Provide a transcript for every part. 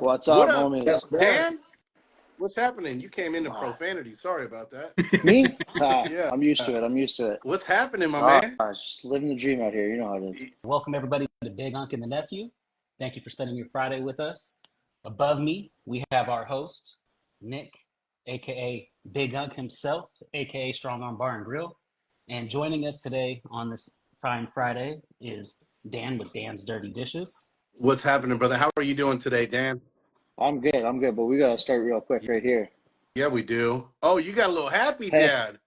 What's What up, up, homies? Dan? What's happening? You came into Ah, profanity. Sorry about that. me? Yeah. I'm used to it. I'm used to it. What's happening, my man? Just living the dream out here. You know how it is. Welcome everybody to Big Unc and the Nephew. Thank you for spending your Friday with us. Above me, we have our host, Nick, aka Big Unc himself, aka Strong Arm Bar and Grill. And joining us today on this fine Friday is Dan with Dan's Dirty Dishes. What's happening, brother? How are you doing today, Dan? I'm good. I'm good. But we gotta start real quick right here. Yeah, we do. Oh, you got a little happy Hey, dad.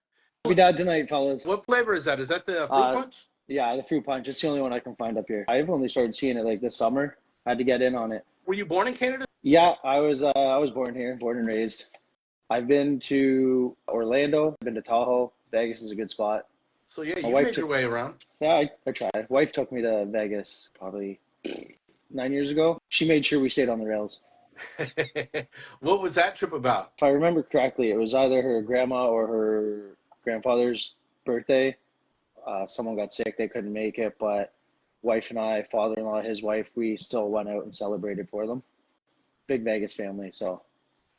happy dad tonight, fellas. What flavor is that? Is that the fruit Uh, punch? yeah, the fruit punch. It's the only one I can find up here. I've only started seeing it like this summer. I had to get in on it. Were you born in Canada? Yeah, I was born here, born and raised. I've been to Orlando. I've been to Tahoe. Vegas is a good spot. So yeah, My you wife made your took. way around. Yeah, I tried. Wife took me to Vegas probably 9 years ago. She made sure we stayed on the rails. What was that trip about? If I remember correctly, it was either her grandma or her grandfather's birthday. Someone got sick, they couldn't make it, but wife and I, father-in-law, his wife, we still went out and celebrated for them. Big Vegas family, so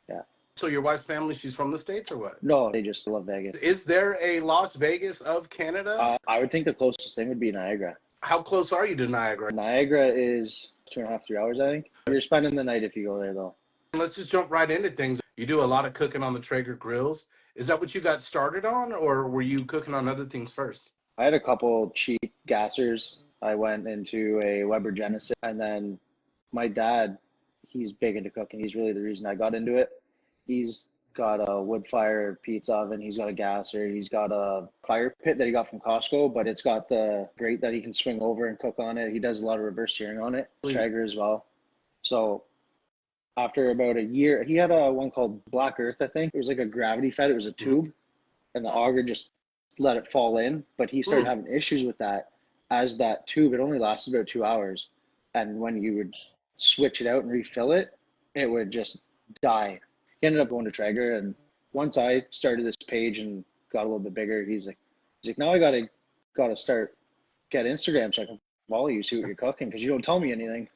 yeah. So your wife's family, she's from the States or what? No, they just love Vegas. Is there a Las Vegas of Canada? I would think the closest thing would be Niagara. How close are you to Niagara? Niagara is 2.5, 3 hours, I think. You're spending the night if you go there, though. Let's just jump right into things. You do a lot of cooking on the Traeger grills. Is that what you got started on, or were you cooking on other things first? I had a couple cheap gassers. I went into a Weber Genesis, and then my dad, he's big into cooking. He's really the reason I got into it. He's got a wood fire pizza oven. He's got a gasser. He's got a fire pit that he got from Costco, but it's got the grate that he can swing over and cook on it. He does a lot of reverse searing on it. Traeger as well. So after about a year, he had a one called Black Earth, I think. It was like a gravity fed. It was a tube, and the auger just let it fall in. But he started having issues with that. As that tube, it only lasted about 2 hours. And when you would switch it out and refill it, it would just die. He ended up going to Traeger, and once I started this page and got a little bit bigger, he's like, now I gotta start get Instagram so I can follow you, see what you're cooking, because you don't tell me anything.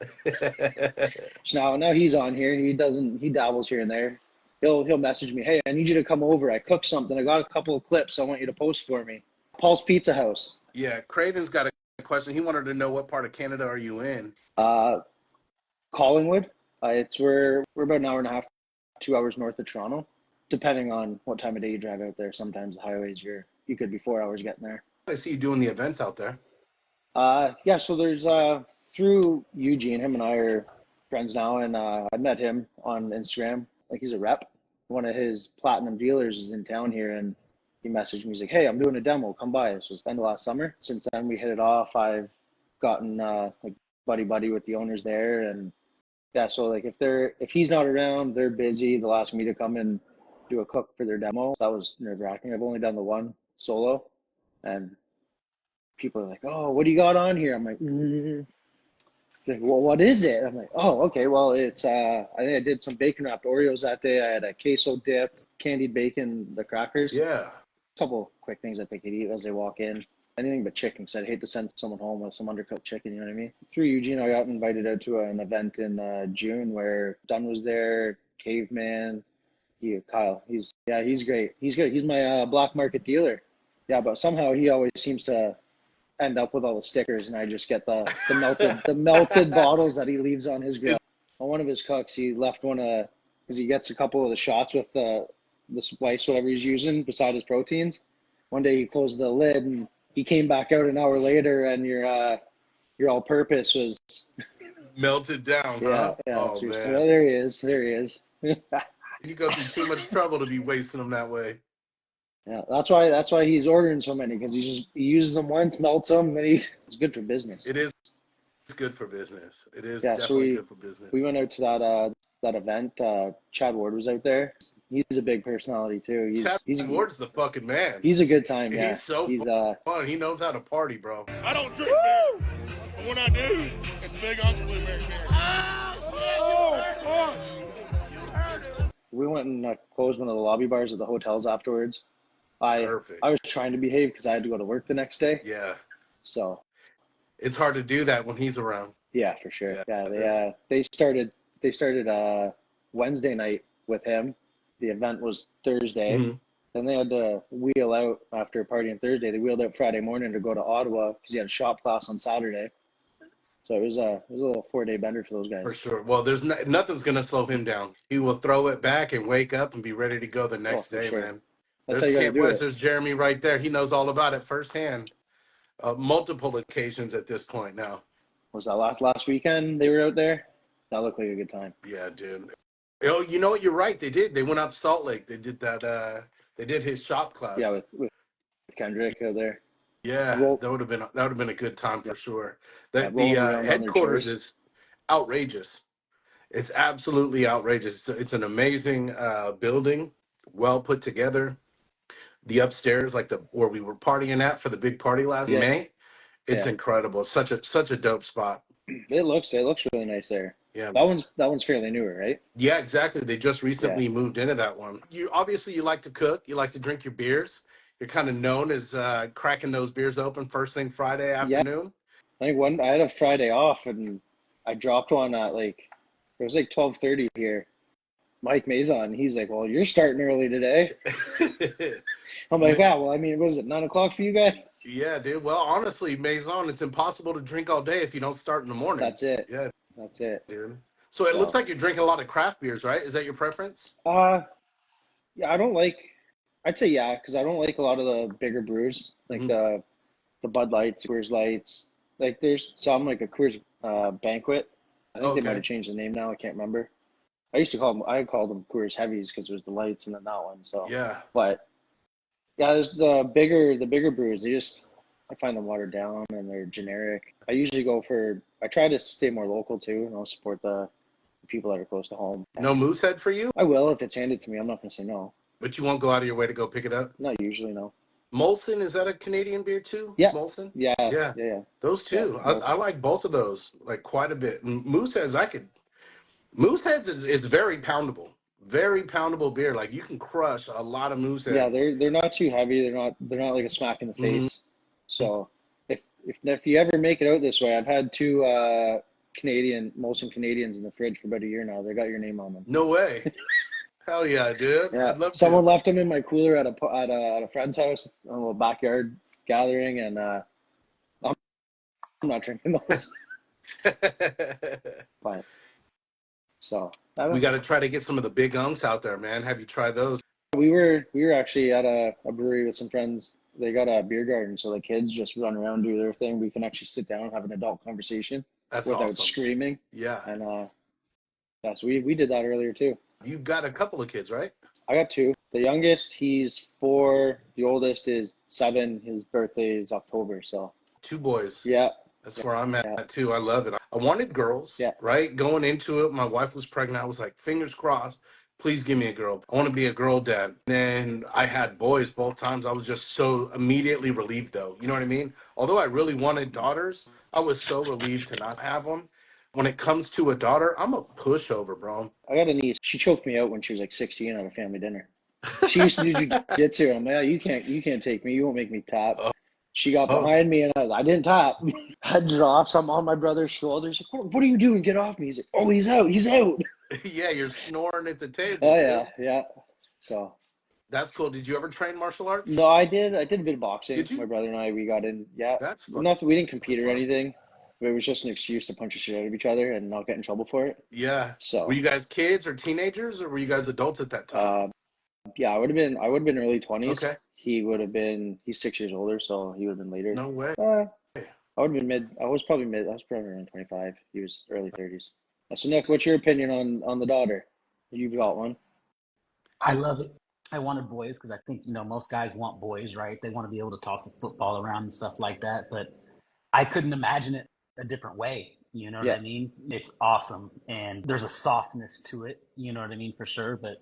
So now he's on here. He dabbles here and there. He'll message me, hey, I need you to come over. I cooked something. I got a couple of clips I want you to post for me. Paul's Pizza House. Yeah, Craven's got a question. He wanted to know what part of Canada are you in? Collingwood. We're about an hour and a half, 2 hours north of Toronto, depending on what time of day you drive out there. Sometimes the highways you could be 4 hours getting there. I see you doing the events out there. Yeah, so there's through Eugene, him and I are friends now, and I met him on Instagram. Like, he's a rep. One of his platinum dealers is in town here, and he messaged me. He's like, hey, I'm doing a demo. Come by. This was the end of last summer. Since then, we hit it off. I've gotten like buddy with the owners there, and yeah, so like if he's not around, they're busy. They'll ask me to come and do a cook for their demo. That was nerve-wracking. I've only done the one solo, and people are like, oh, what do you got on here? I'm like, Like, well, what is it? I'm like, oh, okay. Well, it's I think I did some bacon wrapped Oreos that day. I had a queso dip, candied bacon, the crackers. Yeah. A couple quick things that they could eat as they walk in. Anything but chicken, because I'd hate to send someone home with some undercooked chicken, you know what I mean? Through Eugene, I got invited out to an event in June where Dunn was there, Caveman, Kyle. He's great. He's good. He's my black market dealer. Yeah, but somehow he always seems to end up with all the stickers, and I just get the melted bottles that he leaves on his grill. On one of his cooks, he left one because he gets a couple of the shots with the spice, whatever he's using, beside his proteins. One day he closed the lid, and he came back out an hour later, and your all-purpose was melted down. Yeah, huh? yeah. Oh man, well, there he is. you go through too much trouble to be wasting them that way. Yeah, that's why he's ordering so many, because he uses them once, melts them, and it's good for business. It is good for business. It is definitely good for business. We went out to that event. Chad Ward was out there. He's a big personality too. Chad Ward's the fucking man. He's a good time. Yeah, he's so fun. He knows how to party, bro. I don't drink beer, but when I do, it's Big Unc's Blueberry beer. We went and closed one of the lobby bars at the hotels afterwards. Perfect. I was trying to behave because I had to go to work the next day. Yeah. So it's hard to do that when he's around. Yeah, for sure. Yeah, they started they started Wednesday night with him. The event was Thursday. Mhm. Then they had to wheel out after a party on Thursday. They wheeled out Friday morning to go to Ottawa because he had shop class on Saturday. So it was a little 4-day bender for those For guys. sure. Well, there's nothing's gonna slow him down. He will throw it back and wake up and be ready to go the Oh, next for day, sure. man. That's how There's you got to Camp do West. it. There's Jeremy right there. He knows all about it firsthand. Multiple occasions at this point now. Was that last weekend they were out there? That looked like a good time. Yeah, dude. Oh, you know what? You're right. They did. They went out to Salt Lake. They did that. They did his shop Yeah, class. with Kendrick out there. Yeah, Roll, that would have been a good time yeah, for sure. yeah, The rolling around on their headquarters chairs. is outrageous. It's absolutely outrageous. It's an amazing building, well put together. The upstairs, like the where we were partying at for the big party last Yeah, May, it's yeah. incredible. It's such a dope spot. It looks really nice there. Yeah, That one's fairly newer, right? yeah, exactly. They just Yeah, recently moved into that one. You obviously you like to cook, you like to drink your beers. You're kind of known as cracking those beers open first thing Friday yeah. afternoon. I think I had a Friday off and I dropped one at like it was like 12:30 here. Mike Mazon, he's like, "Well, you're starting early today." I'm like, Ma- "Yeah, well, I mean, what is it, 9 o'clock for you guys?" yeah, dude. Well, honestly, Maison, it's impossible to drink all day if you don't start in the morning. That's it. Yeah, That's it. dude. So it looks So, like you're drinking a lot of craft beers, right? Is that your preference? uh, yeah, I don't like. I'd say yeah, because I don't like a lot of the bigger brews, like Hmm. the Bud Lights, Coors Lights. Like there's some like a Coors Banquet. I think they might have Okay. changed the name now. I can't remember. I called them Coors Heavies because it was the lights and then that one. So, Yeah. but yeah, there's the bigger brews. I find them watered down and they're generic. I try to stay more local too, and I'll support the people that are close to home. No Moosehead for you, I will if it's handed to me. I'm not gonna say no. but you won't go out of your way to go pick it up. Not usually, no. Molson, is that a Canadian beer too? Yeah, Molson? yeah, yeah, Yeah. yeah, Those yeah. two. I Molson. like both of those like quite a bit. And Mooseheads is very poundable. Very poundable beer. Like you can crush a lot of Yeah, Moosehead. they're not too heavy. They're not like a smack in the Hmm. face. So if you ever make it out this way, I've had two Molson Canadians in the fridge for about a year now. They got your name on them. No way. Hell yeah, dude. Yeah, I'd love someone to. left them in my cooler at a friend's house, a little backyard gathering, and I'm not drinking those. But so I We don't. got to try to get some of the big unks out there, man. Have you tried those? We were actually at a brewery with some friends. They got a beer garden, so the kids just run around, do their thing. We can actually sit down and have an adult conversation That's without awesome. screaming. Yeah. And yeah, so we did that earlier too. You've got a couple of kids, right? I got two. The youngest, he's 4. The oldest is 7. His birthday is October. So Two boys. yeah, That's where I'm yeah, at too. I love it. I wanted girls, yeah. right? Going into it, my wife was pregnant. I was like, fingers crossed, please give me a girl. I want to be a girl dad. Then I had boys both times. I was just so immediately relieved, though. You know what I mean? Although I really wanted daughters, I was so relieved to not have them. When it comes to a daughter, I'm a pushover, bro. I got a niece. She choked me out when she was like 16 at a family dinner. She used to do jujitsu. I'm like, "Yeah, you can't take me. You won't make me tap." Oh, She got oh. behind me and I didn't tap. I dropped. I'm on my brother's shoulders. Like, what are you doing? Get off me. He's like, "Oh, he's out. He's out." Yeah, you're snoring at the table, Oh dude. yeah, yeah. So That's cool. Did you ever train martial arts? no, I did a bit of boxing. Did My you? brother and I, we got in. Yeah, That's fun. nothing. We didn't compete or Fun. anything. It was just an excuse to punch the shit out of each other and not get in trouble for it. Yeah. Were So, you guys kids or teenagers, or were you guys adults at that time? uh, yeah, I would have been early 20s. Okay. He's 6 years older, so he would have been later. No way. I would have been mid. I was probably around 25. He was early 30s. So Nick, what's your opinion on the daughter? You've got one. I love it. I wanted boys because I think, most guys want boys, right? They want to be able to toss the football around and stuff like that. But I couldn't imagine it a different way. You know what Yeah, I mean? It's awesome. And there's a softness to it, you know what I mean, for sure. But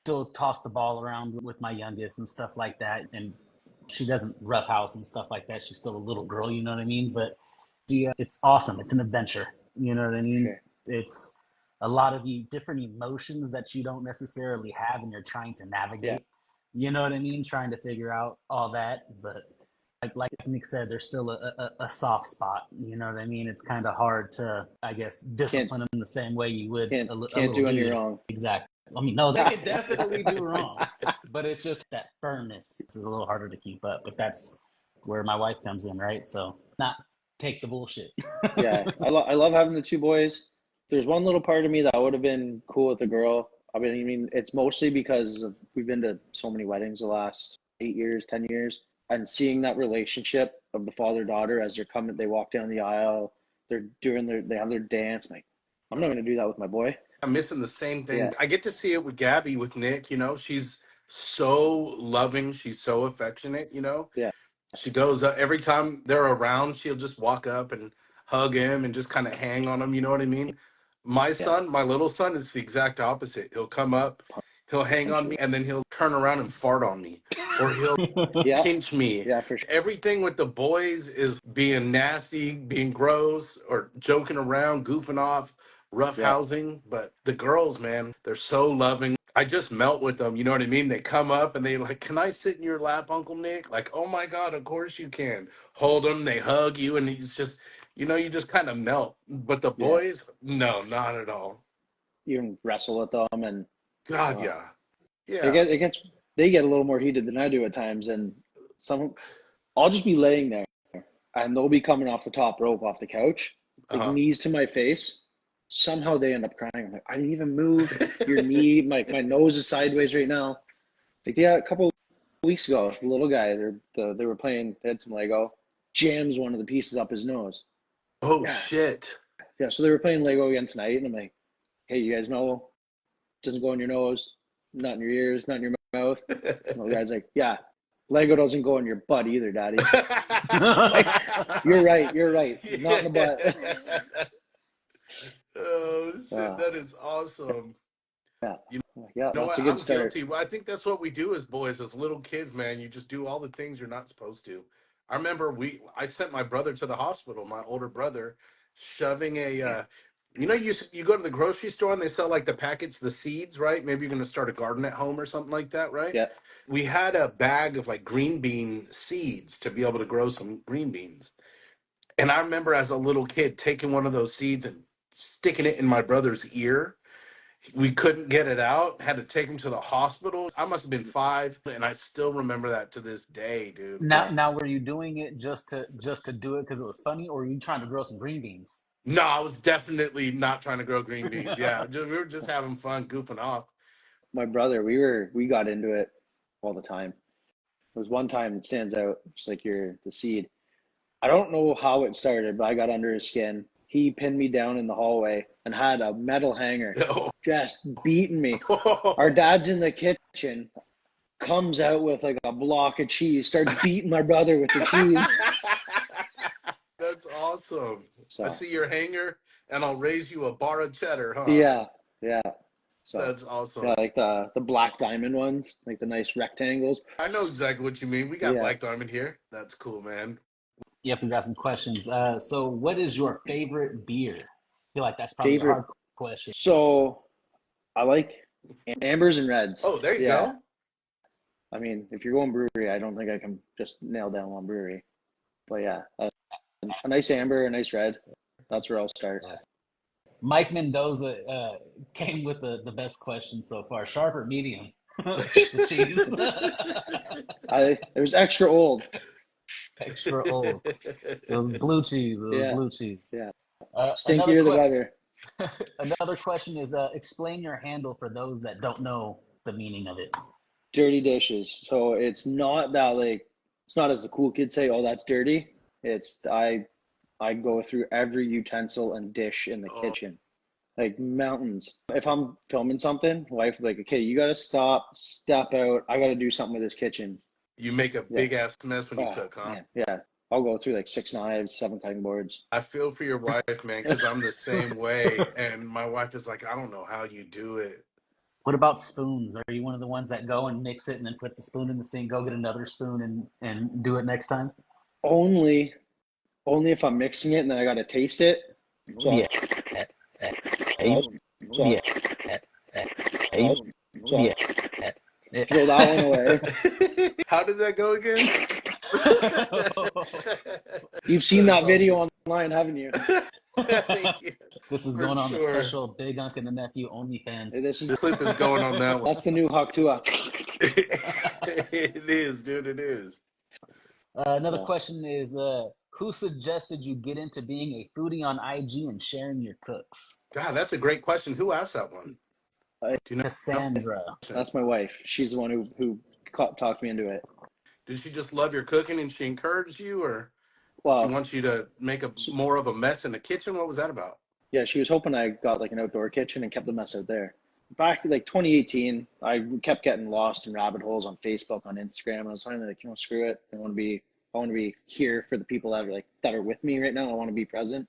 still toss the ball around with my youngest and stuff like that. And she doesn't roughhouse and stuff like that. She's still a little girl, you know what I mean? But it's awesome. It's an adventure. You know what I mean? sure. It's a lot of different emotions that you don't necessarily have and you're trying to Yeah, navigate. You know what I mean? Trying to figure out all that. But like Nick said, there's still a soft spot. You know what I mean? It's kind of hard to, I guess, Can't discipline them the same way you would a can't little do any dude. wrong. Exactly. I mean, no, they could definitely do wrong, but it's just that firmness is a little harder to keep up. But that's where my wife comes in, right? So not take the bullshit. Yeah, I love having the two boys. There's one little part of me that would have been cool with a girl. I mean, it's mostly because we've been to so many weddings the last 8 years, 10 years, and seeing that relationship of the father-daughter as they're coming, they walk down the aisle, they have their dance. I'm like, I'm not gonna do that with my boy. I'm missing the same Yeah, thing. I get to see it with Gabby, with Nick. You know, she's so loving. She's so affectionate. You know, yeah, she goes every time they're around, she'll just walk up and hug him and just kind of hang on him. You know what I mean? My yeah. son, my little son, is the exact opposite. He'll come up, he'll hang Punch on you. me, and then he'll turn around and fart on me, or he'll Yeah, pinch me. yeah, for sure. Everything with the boys is being nasty, being gross, or joking around, goofing off, Yeah, roughhousing. But the girls, man, they're so loving. I just melt with them. You know what I mean? They come up and they like, "Can I sit in your lap, Uncle Nick?" Like, "Oh my God, of course you can." Hold them, they hug you, and it's just, you just kind of melt. But the yeah. boys, no, not at all. You can wrestle with them, and God, uh, yeah, yeah. it gets they get a little more heated than I do at times, and some I'll just be laying there, and they'll be coming off the top rope off the couch, like Uh knees to my face. Somehow they end up crying. I'm like, I didn't even move. Your huh. knee, my nose is sideways right now. Like, yeah, a couple of weeks ago, the little guy, they were playing. They had some Lego. Jams one of the pieces up his nose. Oh Yeah, shit. yeah. So they were playing Lego again tonight, and I'm like, hey, you guys know it doesn't go in your nose, not in your ears, not in your mouth. And the guy's like, yeah, Lego doesn't go in your butt either, Daddy. Like, you're right. You're right. Not in the butt. Yeah. Oh shit, uh, that is awesome. yeah. You Yeah, know that's what? a good I'm start. guilty. Well, I think that's what we do as boys, as little kids, man. You just do all the things you're not supposed to. I remember I sent my brother to the hospital, my older brother, shoving you go to the grocery store and they sell like the packets, the seeds, right? Maybe you're gonna start a garden at home or something like that, right? Yeah. We had a bag of like green bean seeds to be able to grow some green beans. And I remember as a little kid taking one of those seeds and sticking it in my brother's ear. We couldn't get it out, had to take him to the hospital. I must have been 5, and I still remember that to this day, dude. Yeah. Now, were you doing it just to do it because it was funny, or were you trying to grow some green beans? No, I was definitely not trying to grow green beans. Yeah, we were just having fun, goofing off. My brother, we got into it all the time. There was one time that stands out, just like the seed. I don't know how it started, but I got under his skin. He pinned me down in the hallway and had a metal hanger just beating me. Our dad's in the kitchen, comes out with like a block of cheese, starts beating my brother with the cheese. That's awesome. I So see your hanger, and I'll raise you a bar of cheddar, huh? yeah, yeah. So That's yeah, awesome. like the black diamond ones, like the nice rectangles. I know exactly what you mean. We got Yeah, Black Diamond here. That's cool, man. Yep, we got some questions. So what is your favorite beer? I feel like that's probably a favorite. hard question. So I like ambers and reds. Oh, there you Yeah, go. I mean, if you're going brewery, I don't think I can just nail down one brewery. But yeah, a nice amber, a nice red. That's where I'll start. Mike Mendoza came with the best question so far. Sharp or medium? The cheese. It was extra old. Extra old. It was blue cheese. It was Yeah, blue cheese. yeah. Another Stinkier the better. another question is explain your handle for those that don't know the meaning of it. Dirty dishes. So it's not that like it's not as the cool kids say, oh, that's dirty. It's I go through every utensil and dish in the Oh, kitchen, like mountains. If I'm filming something, wife will be like, okay, you gotta stop, step out. I gotta do something with this kitchen. you make a Yeah. big ass mess when you Oh cook, huh? man, yeah. I'll go through like 6 knives, 7 cutting boards. I feel for your wife, man, because I'm the same way. And my wife is like, I don't know how you do it. What about spoons? Are you one of the ones that go and mix it and then put the spoon in the sink, go get another spoon and do it next time? Only, only if I'm mixing it and then I gotta taste it. So Yeah. I'll, so I'll, Yeah. so I'll, so I'll throw that one away. How did that go again? You've seen That's that all video online, haven't you? This is For going on the sure. special Big Unc and the Nephew OnlyFans. This is This clip is going on that one. that's the new Haktua. It is, dude. It is. Another Yeah. question is, who suggested you get into being a foodie on IG and sharing your cooks? God, that's a great question. Who asked that one? Do you know? Cassandra. That's my wife. She's the one who talked me into it. Did she just love your cooking and she encouraged you, or she Well, wants you to make a more of a mess in the kitchen? What was that about? yeah, she was hoping I got like an outdoor kitchen and kept the mess out there. Back like 2018, I kept getting lost in rabbit holes on Facebook, on Instagram, and I was finally like, screw it. I want to be here for the people that are with me right now. I want to be present.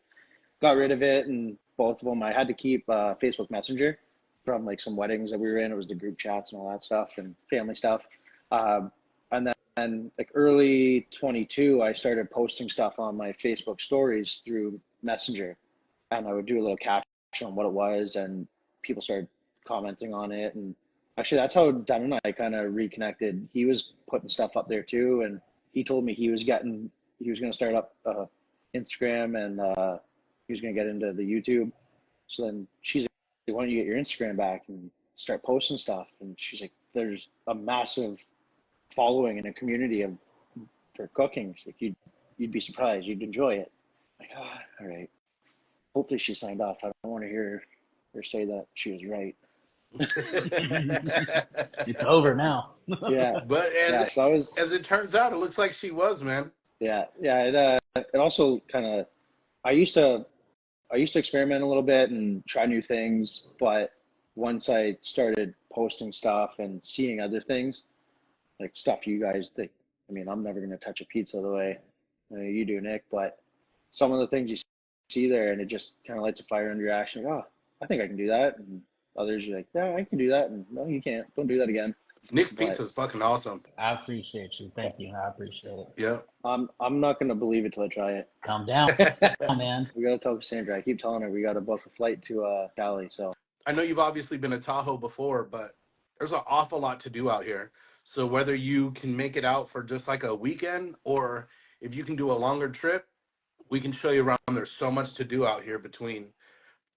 Got rid of it, and both of them, I had to keep Facebook Messenger from like some weddings that we were in. It was the group chats and all that stuff and family stuff. And then like early 22, I started posting stuff on my Facebook stories through Messenger, and I would do a little caption on what it was, and people started commenting on it. And actually, that's how Dan and I kind of reconnected. He was putting stuff up there too, and he told me he was going to start up Instagram, and he was going to get into the YouTube. So then she's like, why don't you get your Instagram back and start posting stuff? And she's like, there's a massive following and a community for cooking. She's like, you'd be surprised. You'd enjoy it. I'm like, all right. Hopefully she signed off. I don't want to hear her say that she was right. It's over now. Yeah. But So as it turns out, it looks like she was, man. Yeah. It also kind of, I used to experiment a little bit and try new things, but once I started posting stuff and seeing other things, like stuff you guys think, I mean, I'm never going to touch a pizza the way you do, Nick, but some of the things you see there, and it just kind of lights a fire under your ass. Like, oh, I think I can do that. And others are like, yeah, I can do that. And no, you can't. Don't do that again. Nick's pizza is fucking awesome. I appreciate you. Thank you. I appreciate it. Yeah. I'm not going to believe it till I try it. Calm down, man. We got to tell Cassandra. I keep telling her we got to book a flight to Cali. So I know you've obviously been to Tahoe before, but there's an awful lot to do out here. So whether you can make it out for just like a weekend, or if you can do a longer trip, we can show you around. There's so much to do out here between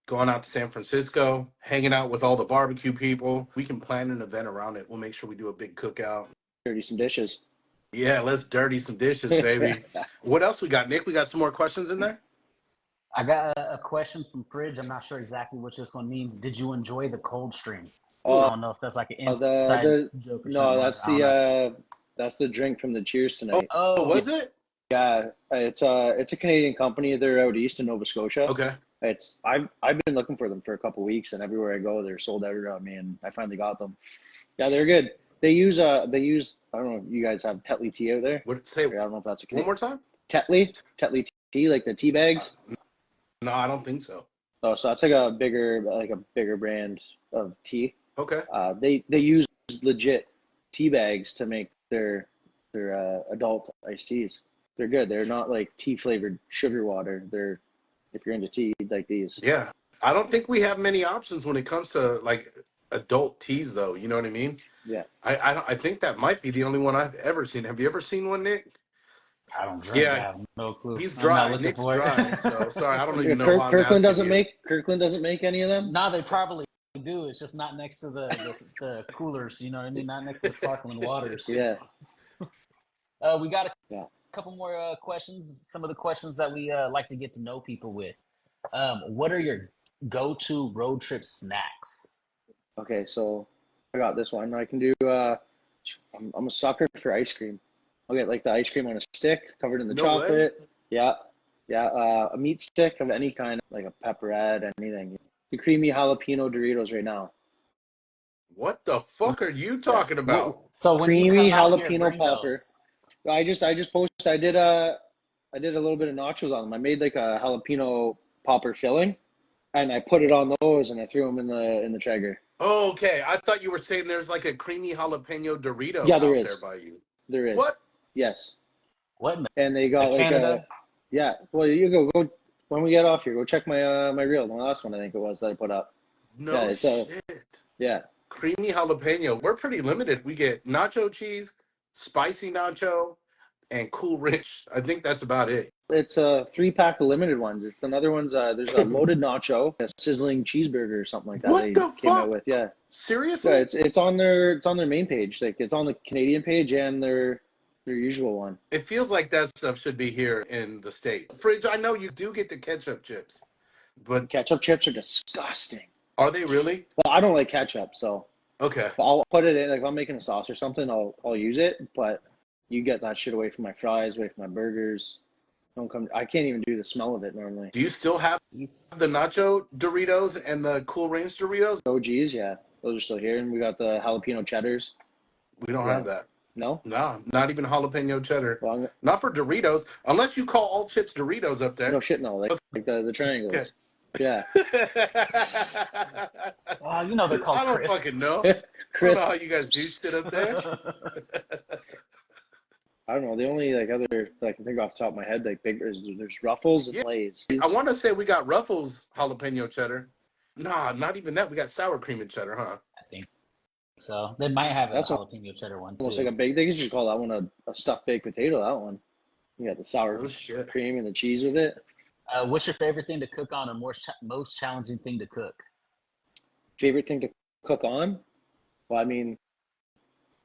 going out to San Francisco, hanging out with all the barbecue people. We can plan an event around it. We'll make sure we do a big cookout. dirty some dishes. Yeah, let's dirty some dishes, baby. What else we got, Nick? We got some more questions in there? I got a question from Fridge. I'm not sure exactly what this one means. Did you enjoy the cold stream? I don't know if that's like an inside joke or something. No, that's the drink from the Cheers tonight. Oh, was it? Yeah, it's a Canadian company. They're out east in Nova Scotia. Okay. I've been looking for them for a couple weeks, and everywhere I go, they're sold out around me, and I finally got them. Yeah, they're good. They use I don't know if you guys have Tetley tea out there. What say? I don't know if that's a One more time. Tetley tea, like the tea bags. No, I don't think so. Oh, so that's like a bigger brand of tea. Okay. They use legit tea bags to make their adult iced teas. They're good. They're not like tea flavored sugar water. They're, if you're into tea, like these. Yeah. I don't think we have many options when it comes to like adult teas, though. You know what I mean? Yeah. I think that might be the only one I've ever seen. Have you ever seen one, Nick? I don't drink. Yeah. I have no clue. He's I'm dry. not looking Nick's for it. dry. So sorry, I don't even know. How Kirkland nasty doesn't make any of them. No, they probably do. It's just not next to the coolers. You know what I mean? Not next to the sparkling waters. Yeah. We got a couple more questions. Some of the questions that we like to get to know people with. What are your go-to road trip snacks? Okay, so I got this one. I can do. I'm a sucker for ice cream. I'll get like the ice cream on a stick, covered in the chocolate. Way. Yeah. A meat stick of any kind, like a pepperette, anything. The creamy jalapeno Doritos right now. What the fuck are you talking about? So when Creamy you come out jalapeno here, popper. I just posted. I did a little bit of nachos on them. I made like a jalapeno popper filling, and I put it on those, and I threw them in the Traeger. Oh, okay. I thought you were saying there's like a creamy jalapeno Dorito Yeah, there out is. there by you. There is. What? Yes. What? And they got like Canada? yeah. Well, you go when we get off here. Go check my my reel. The last one I think it was that I put up. No Yeah, it's shit. Yeah. Creamy jalapeno. We're pretty limited. We get nacho cheese, spicy nacho, and Cool Ranch. I think that's about it. It's a 3-pack of limited ones. It's another one's there's a loaded nacho, a sizzling cheeseburger or something like that What they the came out fuck? with. Yeah. Seriously? Yeah, it's on their main page. Like it's on the Canadian page and their usual one. It feels like that stuff should be here in the States. Fridge, I know you do get the ketchup chips, but Ketchup chips are disgusting. are they really? Well, I don't like ketchup, so Okay. I'll put it in. Like if I'm making a sauce or something, I'll use it. But you get that shit away from my fries, away from my burgers. Don't come. I can't even do the smell of it normally. Do you still have the nacho Doritos and the Cool Ranch Doritos? OGs, yeah, those are still here, and we got the jalapeno cheddars. We don't Yeah. have that. No, No, not even jalapeno cheddar. well, Not for Doritos, unless you call all chips Doritos up there. no shit, no. Like the triangles. Okay. Yeah, You know they're called I don't crisps. fucking know. I don't Chris. know how you guys do shit up there. I don't know. The only like other that I can think off the top of my head, like big, there's Ruffles and Yeah. Lay's. I want to say we got Ruffles jalapeno cheddar. Nah, not even that. We got sour cream and cheddar, huh? I think so. They might have a That's jalapeno cheddar one too. Almost like a baked. They could just call that one a stuffed baked potato. That one. You got the sour Oh, shit. cream and the cheese with it. What's your favorite thing to cook on, or most challenging thing to cook? Favorite thing to cook on? Well, I mean,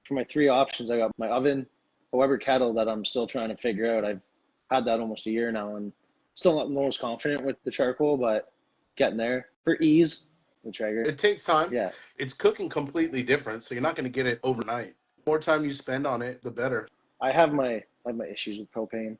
for my 3 options, I got my oven, a Weber kettle that I'm still trying to figure out. I've had that almost a year now and still not the most confident with the charcoal, but getting there. For ease, the Traeger. It takes time. Yeah. It's cooking completely different, so you're not going to get it overnight. The more time you spend on it, the better. I have my issues with propane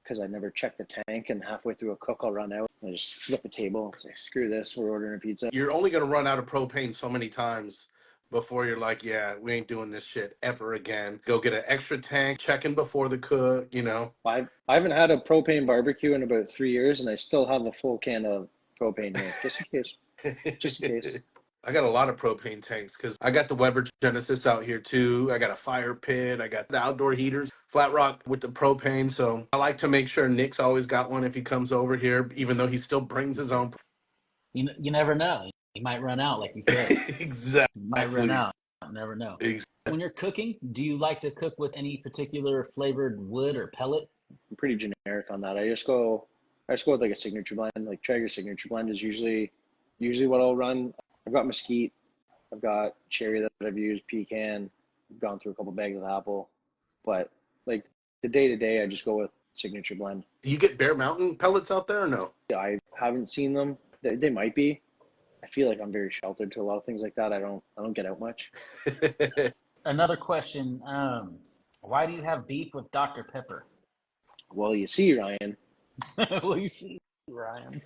because I never check the tank, and halfway through a cook, I'll run out. I just flip the table and say, screw this, we're ordering a pizza. You're only going to run out of propane so many times before you're like, yeah, we ain't doing this shit ever again. Go get an extra tank, checking before the cook, you know. I haven't had a propane barbecue in about 3 years, and I still have a full can of propane here, just in case. Just in case. I got a lot of propane tanks because I got the Weber Genesis out here too. I got a fire pit. I got the outdoor heaters, flat rock with the propane. So I like to make sure Nick's always got one if he comes over here, even though he still brings his own. You never know. You might run out, like you said. Exactly. You might run out. You never know. Exactly. When you're cooking, do you like to cook with any particular flavored wood or pellet? I'm pretty generic on that. I just go with like a signature blend. Like Traeger signature blend is usually what I'll run. I've got mesquite, I've got cherry that I've used, pecan, I've gone through a couple bags of apple, but like the day to day, I just go with signature blend. Do you get Bear Mountain pellets out there or no? I haven't seen them. They might be. I feel like I'm very sheltered to a lot of things like that. I don't get out much. Another question. Why do you have beef with Dr. Pepper? Well, you see, Ryan. Well, you see, Ryan.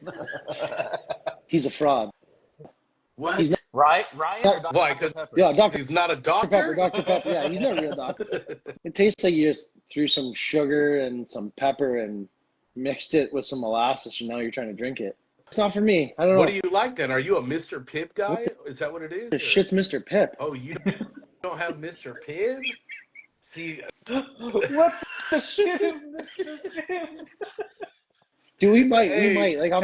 He's a fraud. What? He's not, Ryan or Dr. Why? Because Pepper? yeah, Dr. he's not a doctor? Dr. Pepper. Yeah, he's not a real doctor. It tastes like you just threw some sugar and some pepper and mixed it with some molasses, and now you're trying to drink it. It's not for me. I don't know. What do you like then? Are you a Mr. Pibb guy? Is that what it is? The shit's Mr. Pip. Oh, you don't have Mr. Pibb? See, What the shit is Mr. Pibb? Dude, we might. Like I'm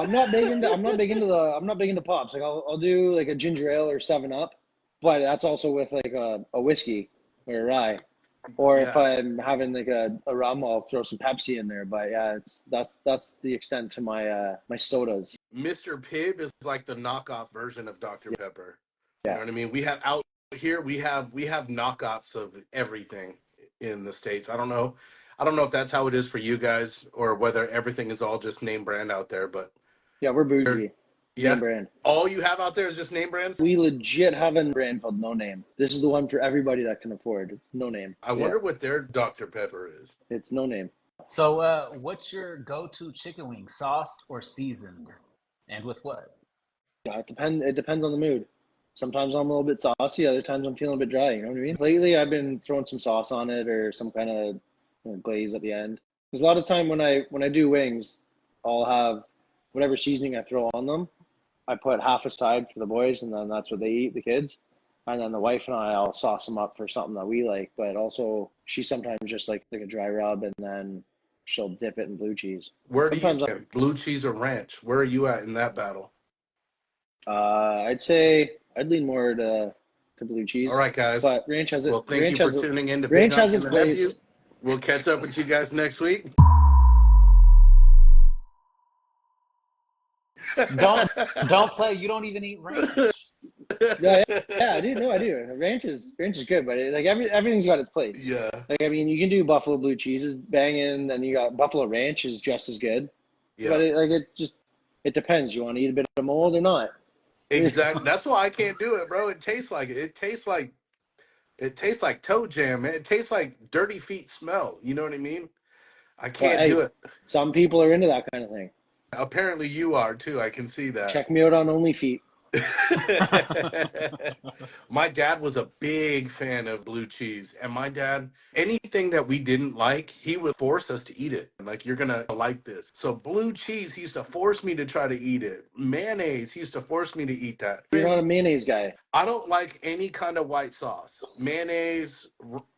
not big into pops. Like I'll do like a ginger ale or 7-Up, but that's also with like a whiskey or a rye. Or if I'm having like a rum, I'll throw some Pepsi in there. But yeah, that's the extent to my my sodas. Mr. Pibb is like the knockoff version of Dr. Pepper. Yeah. You know what I mean? We have out here we have knockoffs of everything in the States. I don't know if that's how it is for you guys or whether everything is all just name brand out there, but Yeah, we're bougie. yeah. Name brand. All you have out there is just name brands? We legit have a brand called No Name. This is the one for everybody that can afford. It's No Name. I wonder what their Dr. Pepper is. It's No Name. So, what's your go-to chicken wing, sauced or seasoned? And with what? Yeah, it depends on the mood. Sometimes I'm a little bit saucy. Other times I'm feeling a bit dry. You know what I mean? Lately, I've been throwing some sauce on it or some kind of glaze at the end. Because a lot of time when I do wings, I'll have whatever seasoning I throw on them. I put half aside for the boys, and then that's what they eat, the kids. And then the wife and I'll sauce them up for something that we like. But also, she sometimes just like a dry rub, and then she'll dip it in blue cheese. Where do you Sometimes stand? Blue cheese or ranch? Where are you at in that battle? I'd say I'd lean more to to blue cheese. All right, guys. But ranch has it. Well, thank you for tuning in to Big Ranch has Unk and its the place. Nephew. We'll catch up with you guys next week. Don't play. You don't even eat ranch. Yeah, I do. No, I do. Ranch is good, but everything's got its place. Yeah. Like, I mean, you can do buffalo blue cheese is banging, then you got buffalo ranch is just as good. Yeah. But it depends. You want to eat a bit of mold or not? Exactly. That's why I can't do it, bro. It tastes like it. It tastes like toe jam, man. It tastes like dirty feet smell. You know what I mean? I But can't do hey, it. some people are into that kind of thing. Apparently you are too. I can see that. Check me out on OnlyFeet. My dad was a big fan of blue cheese, and my dad, anything that we didn't like, he would force us to eat it. Like, you're gonna like this. So blue cheese, he used to force me to try to eat it. Mayonnaise, he used to force me to eat that. You're not a mayonnaise guy. I don't like any kind of white sauce. Mayonnaise,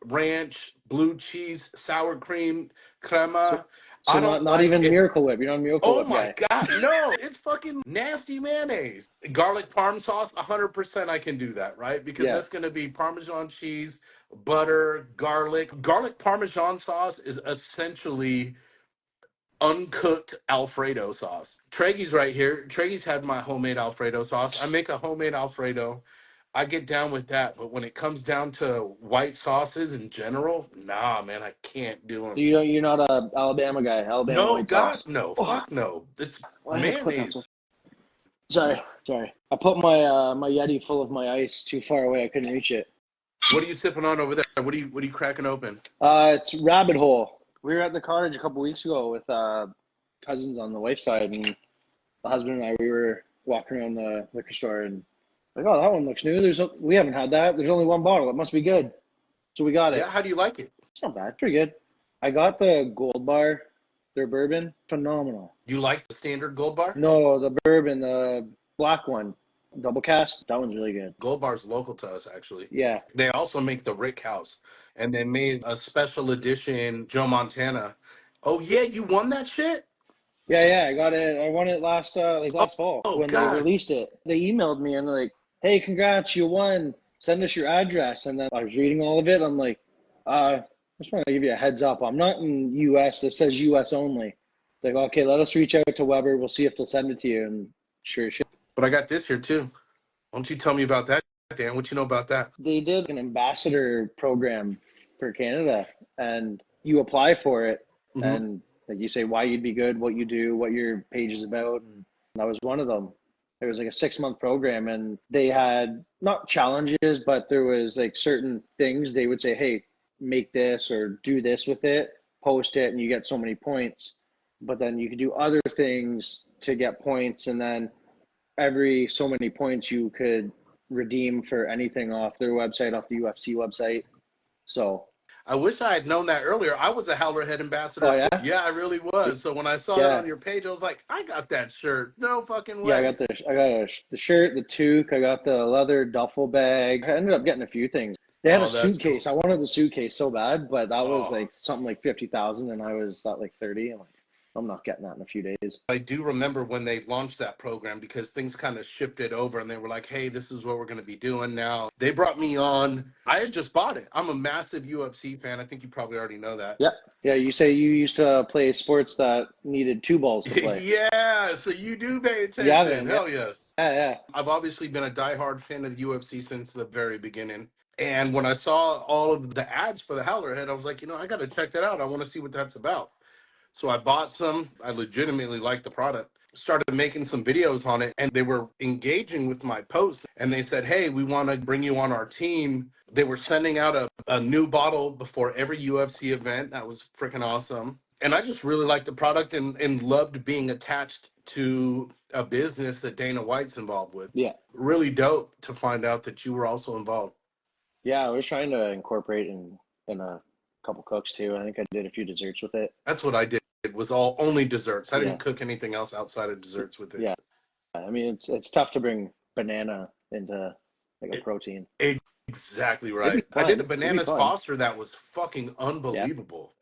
ranch, blue cheese, sour cream, So crema. so I not don't not like even it. Miracle Whip. You're not a Miracle Oh Whip my guy. God, no, it's fucking nasty mayonnaise. Garlic parm sauce, 100% I can do that, right? Because Yeah. that's going to be Parmesan cheese, butter, garlic. Garlic Parmesan sauce is essentially uncooked Alfredo sauce. Traeger's right here. Traeger's had my homemade Alfredo sauce. I make a homemade Alfredo. I get down with that. But when it comes down to white sauces in general, nah, man, I can't do them. You're not a Alabama guy. Alabama No, white God, sauce. no, Oh, fuck no. It's why did I put that so? mayonnaise. Sorry. I put my Yeti full of my ice too far away. I couldn't reach it. What are you sipping on over there? What are you cracking open? It's Rabbit Hole. We were at the cottage a couple weeks ago with cousins on the wife's side, and the husband and I, we were walking around the liquor store and like, oh, that one looks new. We haven't had that. There's only one bottle. It must be good. So we got Yeah, it. how do you like it? It's not bad. Pretty good. I got the Gold Bar, their bourbon. Phenomenal. You like the standard Gold Bar? No, the bourbon, the black one, double cast. That one's really good. Gold Bar's local to us, actually. Yeah. They also make the Rick House, and they made a special edition Joe Montana. Oh yeah, you won that shit? Yeah, I got it. I won it last fall Oh when they God. released it. They emailed me and they're like, "Hey, congrats, you won. Send us your address." And then I was reading all of it. I'm like, I just want to give you a heads up. I'm not in US. It says US only. Like, okay, let us reach out to Weber. We'll see if they'll send it to you. And sure shit. But I got this here too. Why don't you tell me about that, Dan? What you know about that? They did an ambassador program for Canada, and you apply for it, Mm-hmm. and like you say why you'd be good, what you do, what your page is about, and that was one of them. It was like a 6-month program, and they had not challenges, but there was like certain things they would say, hey, make this or do this with it, post it, and you get so many points. But then you could do other things to get points, and then every so many points you could redeem for anything off their website, off the UFC website. So, I wish I had known that earlier. I was a Howlerhead ambassador oh yeah, too. Yeah, I really was. So when I saw that yeah, on your page, I was like, I got that shirt. No fucking yeah. way. I got the shirt, the toque. I got the leather duffel bag. I ended up getting a few things. They had Oh, a that's cool. suitcase. I wanted the suitcase so bad, but that was Oh. like something like 50,000, and I was at like 30. I'm like, I'm not getting that in a few days. I do remember when they launched that program because things kind of shifted over and they were like, hey, this is what we're going to be doing now. They brought me on. I had just bought it. I'm a massive UFC fan. I think you probably already know that. Yeah, yeah. You say you used to play sports that needed 2 balls to play. Yeah, so you do pay Yeah, attention. man. Hell yes. Yeah. I've obviously been a diehard fan of the UFC since the very beginning. And when I saw all of the ads for the Howlerhead, I was like, I got to check that out. I want to see what that's about. So I bought some. I legitimately liked the product. Started making some videos on it, and they were engaging with my posts. And they said, hey, we want to bring you on our team. They were sending out a new bottle before every UFC event. That was freaking awesome. And I just really liked the product and loved being attached to a business that Dana White's involved with. Yeah. Really dope to find out that you were also involved. Yeah, I was trying to incorporate in a couple cooks too. I think I did a few desserts with it. That's what I did. It was all only desserts. I Yeah. didn't cook anything else outside of desserts with it. Yeah. I mean, it's tough to bring banana into like a protein. Exactly It'd right. be I fun. did a It'd be bananas fun. Foster that was fucking unbelievable.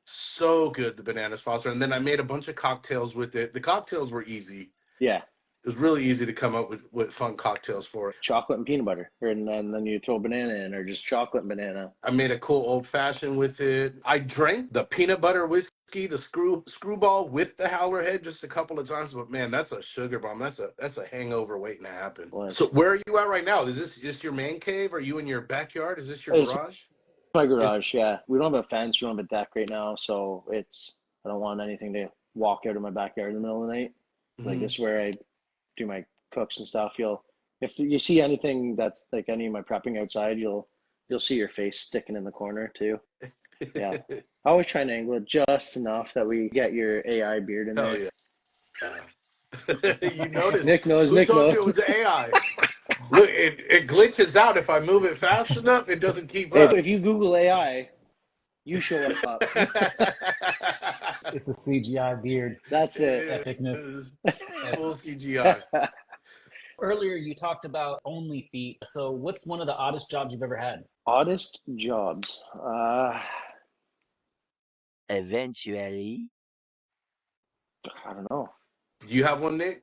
So good, the bananas Foster. And then I made a bunch of cocktails with it. The cocktails were easy. Yeah. It was really easy to come up with fun cocktails for it. Chocolate and peanut butter, and then you throw banana in, or just chocolate and banana. I made a cool old fashioned with it. I drank the peanut butter whiskey, the screwball with the howler head just a couple of times, but man, that's a sugar bomb. That's a hangover waiting to happen. So where are you at right now? Is this your man cave? Are you in your backyard? Is this your It's garage? my garage, yeah. We don't have a fence, we don't have a deck right now, so I don't want anything to walk out of my backyard in the middle of the night. Like Mhm. this is where I do my cooks and stuff. If you see anything that's like any of my prepping outside, you'll see your face sticking in the corner too. Yeah. I always try and angle it just enough that we get your AI beard in Hell there. yeah. You noticed. Nick knows, Who Nick told knows. you it was AI? Look, it glitches out if I move it fast enough. It doesn't keep up. If you Google AI, you show up. It's a CGI beard. That's it. Epicness. Full CGI. Earlier, you talked about only feet. So, what's one of the oddest jobs you've ever had? Oddest jobs. Eventually. I don't know. Do you have one, Nick?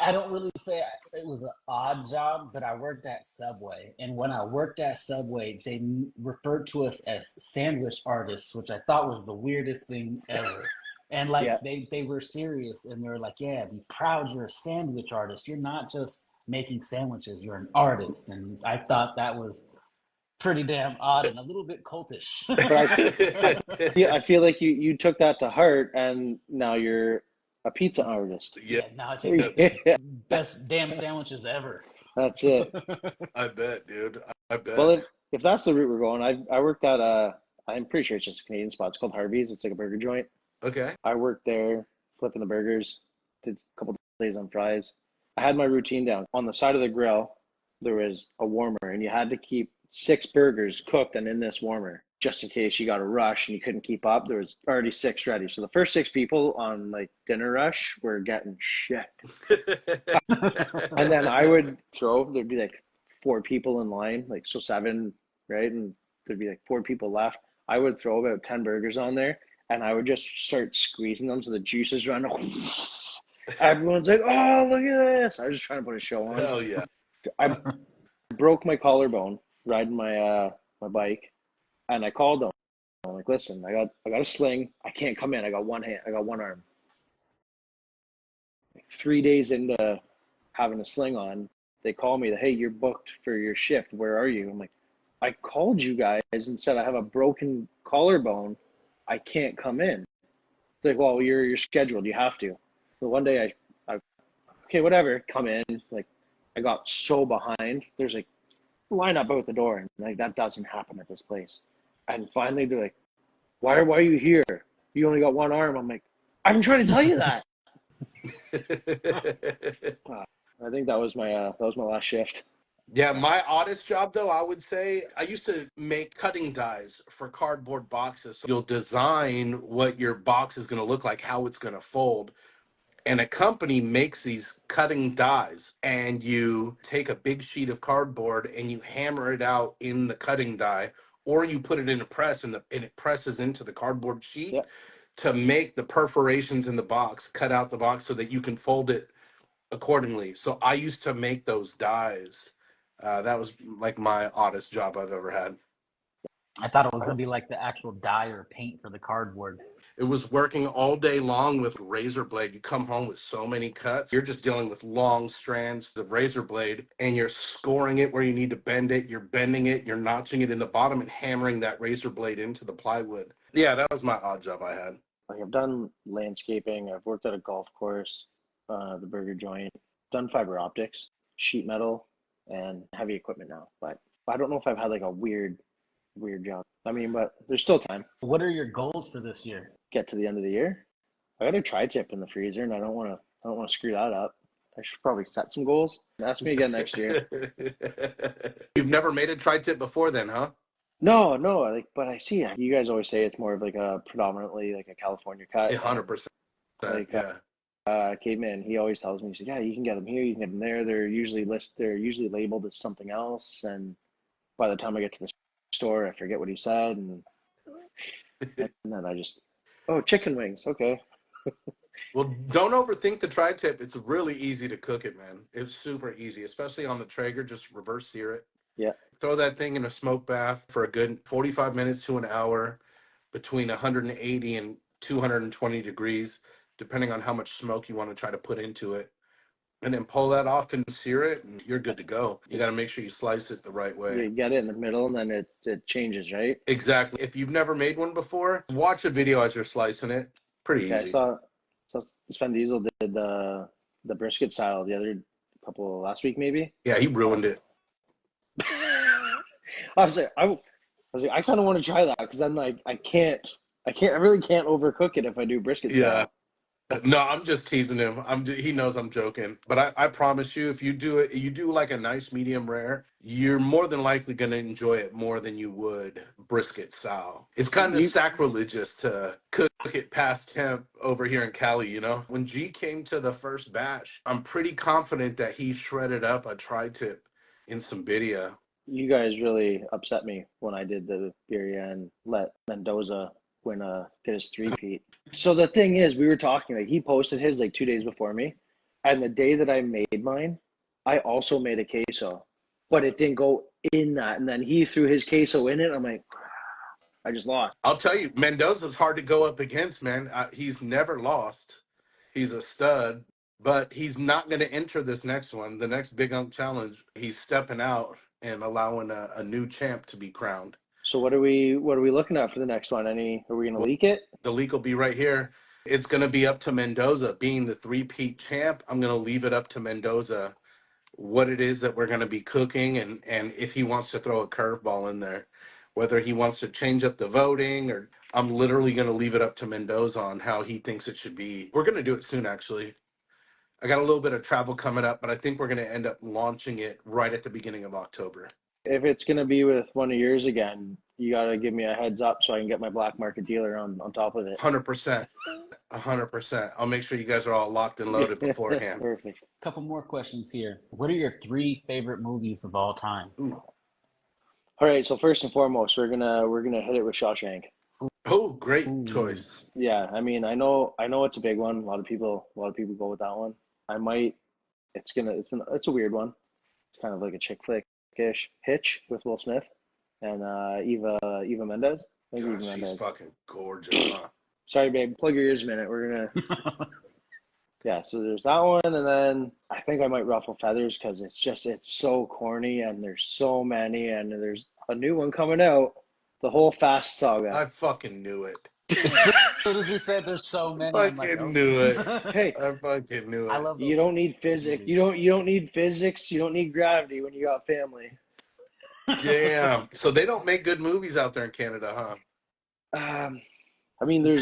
I don't really say it was an odd job, but I worked at Subway. And when I worked at Subway, they referred to us as sandwich artists, which I thought was the weirdest thing ever. And like Yeah. they were serious and they were like, yeah, be proud you're a sandwich artist. You're not just making sandwiches, you're an artist. And I thought that was pretty damn odd and a little bit cultish. But I feel like you took that to heart, and now you're a pizza artist. Yeah, now I take Yeah, best damn sandwiches ever. that's it. I bet, dude. I bet. Well, if that's the route we're going, I worked at I'm pretty sure it's just a Canadian spot. It's called Harvey's. It's like a burger joint. Okay. I worked there flipping the burgers. Did a couple days on fries. I had my routine down. On the side of the grill, there was a warmer, and you had to keep 6 burgers cooked and in this warmer, just in case you got a rush and you couldn't keep up. There was already 6 ready. So the first 6 people on like dinner rush were getting shit. And then I would there'd be like 4 people in line, like so 7, right? And there'd be like 4 people left. I would throw about 10 burgers on there, and I would just start squeezing them so the juices run. Everyone's like, "Oh, look at this!" I was just trying to put a show on. Hell yeah. I broke my collarbone riding my bike, and I called them. I'm like, "Listen, I got a sling. I can't come in. I got one hand. I got one arm." Like 3 days into having a sling on, they call me. Hey, you're booked for your shift. Where are you? I'm like, I called you guys and said I have a broken collarbone. I can't come in. They're like, well, you're scheduled. You have to. So one day I okay, whatever, come in. Like, I got so behind. There's like line up out the door, and like that doesn't happen at this place. And finally, they're like, why are you here? You only got one arm. I'm like, I'm trying to tell you that. I think that was my last shift. Yeah, my oddest job though, I would say I used to make cutting dies for cardboard boxes. So you'll design what your box is going to look like, how it's going to fold. And a company makes these cutting dies, and you take a big sheet of cardboard and you hammer it out in the cutting die, or you put it in a press and it presses into the cardboard sheet Yep. to make the perforations in the box, cut out the box so that you can fold it accordingly. So I used to make those dies. That was like my oddest job I've ever had. I thought it was going to be like the actual dye or paint for the cardboard. It was working all day long with razor blade. You come home with so many cuts. You're just dealing with long strands of razor blade, and you're scoring it where you need to bend it. You're bending it. You're notching it in the bottom and hammering that razor blade into the plywood. Yeah, that was my odd job I had. Like, I've done landscaping. I've worked at a golf course, the burger joint. Done fiber optics, sheet metal, and heavy equipment now. But I don't know if I've had like a weird job. I mean, but there's still time. What are your goals for this year? Get to the end of the year. I got a tri-tip in the freezer, and I don't want to screw that up. I should probably set some goals. Ask me again next year. You've never made a tri-tip before then, huh? No, like, but I see you guys always say it's more of like a predominantly like a California cut. 100%. Like, Yeah. Caveman, he always tells me, he said, yeah, you can get them here, you can get them there. They're usually labeled as something else, and by the time I get to the store, I forget what he said, and then I just, oh, chicken wings, okay. Well, don't overthink the tri-tip. It's really easy to cook it, man. It's super easy, especially on the Traeger. Just reverse sear it. Yeah. Throw that thing in a smoke bath for a good 45 minutes to an hour between 180 and 220 degrees, depending on how much smoke you want to try to put into it. And then pull that off and sear it, and you're good to go. You got to It's make sure you slice it the right way. you get it in the middle and then it changes, right? Exactly. If you've never made one before, watch a video as you're slicing it. Pretty Yeah, I easy. saw Sven Diesel did the brisket style the other couple last week maybe. Yeah, he ruined it. I kind of want to try that because I'm like I really can't overcook it if I do brisket Yeah. style. No, I'm just teasing him. He knows I'm joking. But I promise you, if you do it, you do like a nice medium rare, you're more than likely going to enjoy it more than you would brisket style. It's kind of You sacrilegious to cook it past temp over here in Cali, you know? When G came to the first batch, I'm pretty confident that he shredded up a tri-tip in some birria. you guys really upset me when I did the birria and let Mendoza get his three-peat. So the thing is, we were talking like he posted his like 2 days before me, and the day that I made mine, I also made a queso, but it didn't go in that, and then he threw his queso in it. I'm like, I just lost. I'll tell you, Mendoza's hard to go up against, man. He's never lost. He's a stud, but he's not going to enter this next one. The next Big Unk Challenge, he's stepping out and allowing a new champ to be crowned. So what are we looking at for the next one? Are we gonna Well, leak it? the leak will be right here. It's going to be up to Mendoza. Being the three-peat champ, I'm going to leave it up to Mendoza what it is that we're going to be cooking and if he wants to throw a curveball in there, whether he wants to change up the voting or I'm literally going to leave it up to Mendoza on how he thinks it should be. We're going to do it soon, actually. I got a little bit of travel coming up, but I think we're going to end up launching it right at the beginning of October. If it's gonna be with one of yours again, you gotta give me a heads up so I can get my black market dealer on top of it. 100%. 100%. I'll make sure you guys are all locked and loaded beforehand. Perfect. Couple more questions here. What are your 3 favorite movies of all time? Ooh. All right, so first and foremost, we're gonna hit it with Shawshank. Oh, great Ooh. choice. Yeah, I mean, I know it's a big one. A lot of people go with that one. I might. It's a weird one. It's kind of like a chick flick-ish Hitch with Will Smith and Eva Mendes. I think God, Eva she's Mendes. fucking gorgeous, huh? Sorry, babe. Plug your ears a minute. We're gonna. Yeah, so there's that one, and then I think I might ruffle feathers because it's so corny, and there's so many, and there's a new one coming out, the whole Fast saga. I fucking knew it. As soon as you said there's so many, I'm like, Fucking oh. knew it. Hey, I fucking knew I it. love you those don't need physics. movies. You don't need physics. You don't need gravity when you got family. Damn. So they don't make good movies out there in Canada, Um, I mean, huh?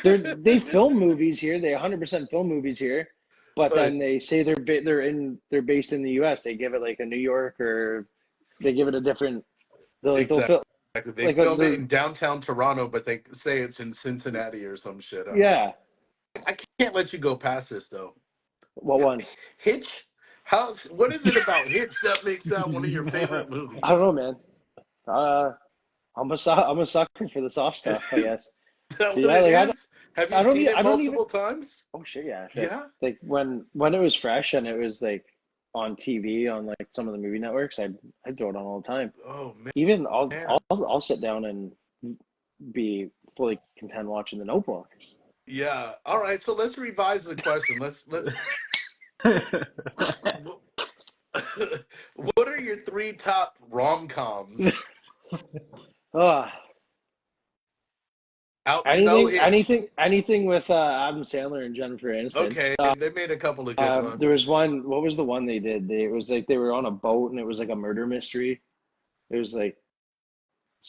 they film movies here. They 100% film movies here, but then Right. they say they're based in the U.S. They give it like a New York or they give it a different. They'll Exactly. film They like film it in downtown Toronto, but they say it's in Cincinnati or some shit. yeah. I can't let you go past this though. What one? Hitch? What is it about Hitch that makes that one of your favorite movies? I don't know, man. Uh, I'm a sucker for the soft stuff, I guess. Is that But what yeah, it like is? Have you seen it I don't even. multiple times? Oh shit, yeah. Yeah? Like when it was fresh and it was like on TV on like some of the movie networks, I'd throw it on all the time. Oh Even I'll man. I'll sit down and be fully content watching The Notebook. Yeah. All right. So let's revise the question. Let's what are your 3 top rom-coms? Ah, No Hitch. anything with Adam Sandler and Jennifer Aniston. Okay, they made a couple of good There was ones. one. What was the one they did? It was like they were on a boat and it was like a murder mystery. It was like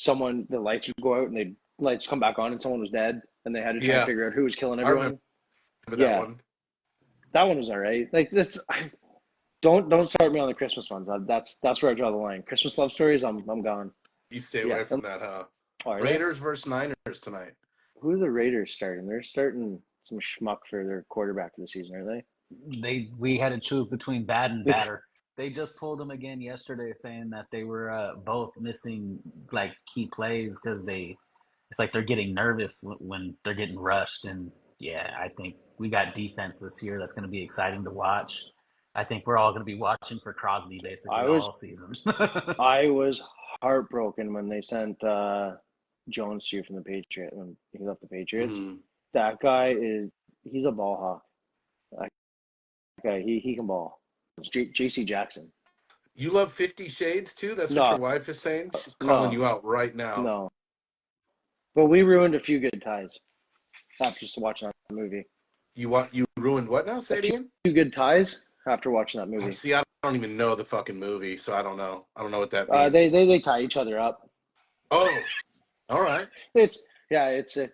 the lights would go out and the lights come back on and someone was dead and they had to try and Yeah, figure out who was killing I remember everyone. that Yeah, one. that one was all right. Like this, don't start me on the Christmas ones. That's where I draw the line. Christmas love stories, I'm gone. You stay Yeah, away from that, huh? are they? Raiders versus Niners tonight. Who are the Raiders starting? They're starting some schmuck for their quarterback of the season, are We had to choose between bad and they? batter. They just pulled them again yesterday, saying that they were both missing like key plays because it's like they're getting nervous when they're getting rushed, and Yeah, I think we got defense this year that's going to be exciting to watch. I think we're all going to be watching for Crosby basically I was all season. I was heartbroken when they sent Jones to you from the Patriots when he left the Patriots. Mm-hmm. That guy he's a ball hawk. That guy, he can ball. It's JC Jackson. You love 50 Shades too? That's what No, your wife is saying? She's calling no, you out right now. no. But we ruined a few good ties after just watching that movie. You ruined what now? A Say it again? few good ties after watching that Oh, movie. see, I don't even know the fucking movie, so I don't know. I don't know what that means. They tie each other up. Oh, all right. It's they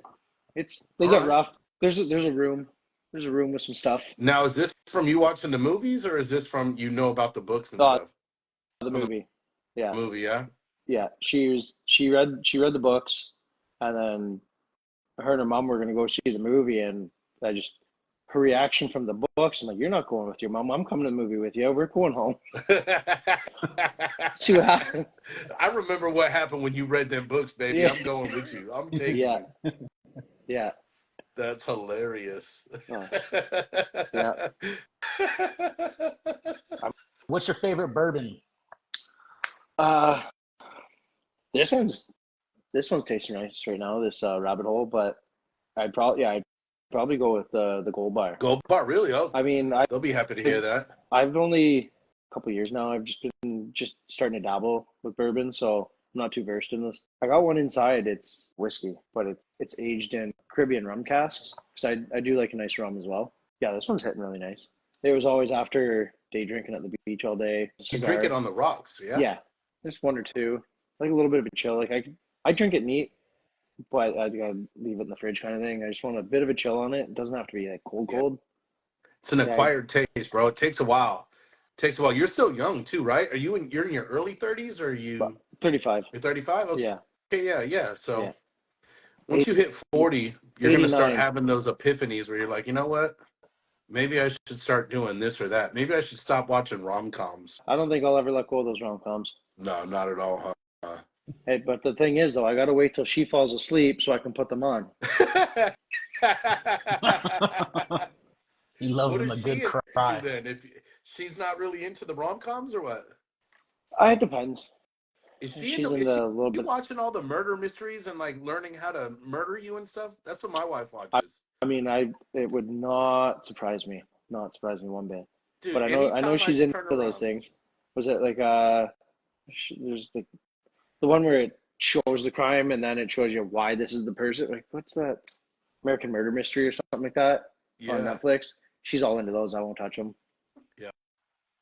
All get right. rough. There's a room. There's a room with some stuff. Now, is this from you watching the movies, or is this from about the books and Uh, stuff? the From the movie. Yeah. movie, yeah? Yeah. She read the books, and then her and her mom were gonna go see the movie, and her reaction from the books, I'm like, you're not going with your mom. I'm coming to the movie with you. We're going home. See what happens. I remember what happened when you read them books, baby. Yeah. I'm going with you. I'm taking Yeah. you. Yeah. That's hilarious. Oh, yeah. What's your favorite bourbon? This one's tasting nice right now. This rabbit hole, but I'd probably go with the Gold Bar. Gold Bar, really? Oh, I mean, they'll be happy to hear that. I've only a couple years now. I've just been starting to dabble with bourbon, so I'm not too versed in this. I got one inside. It's whiskey, but it's aged in Caribbean rum casks because I do like a nice rum as well. Yeah, this one's hitting really nice. It was always after day drinking at the beach all day. You drink it on the rocks, yeah? Yeah, just one or two. Like a little bit of a chill. Like I drink it neat, but I gotta leave it in the fridge kind of thing. I just want a bit of a chill on it. It doesn't have to be like cold, Yeah. cold. It's an Yeah. acquired taste, bro. It takes a while. You're still young too, right? You're in your early 30s, or are But you 35. you're 35? Okay. Yeah. Okay, yeah. So Yeah. once you hit 40, you're gonna start 89. having those epiphanies where you're like, you know what? Maybe I should start doing this or that. Maybe I should stop watching rom-coms. I don't think I'll ever let go of those rom-coms. No, not at all, huh? Hey, but the thing is, though, I gotta wait till she falls asleep so I can put them on. He loves What them is a she good into cry. then? If she's not really into the rom-coms or what? It depends. Is she She's into, is into a little she bit. watching all the murder mysteries and like learning how to murder you and stuff? That's what my wife I watches. mean, it would not surprise me. Not surprise me one bit. Dude, But I know anytime I she's into turn those around. things. Was it like there's like the one where it shows the crime and then it shows you why this is the person. Like, what's that? American Murder Mystery or something like that on Yeah, Netflix. She's all into those. I won't touch them. yeah.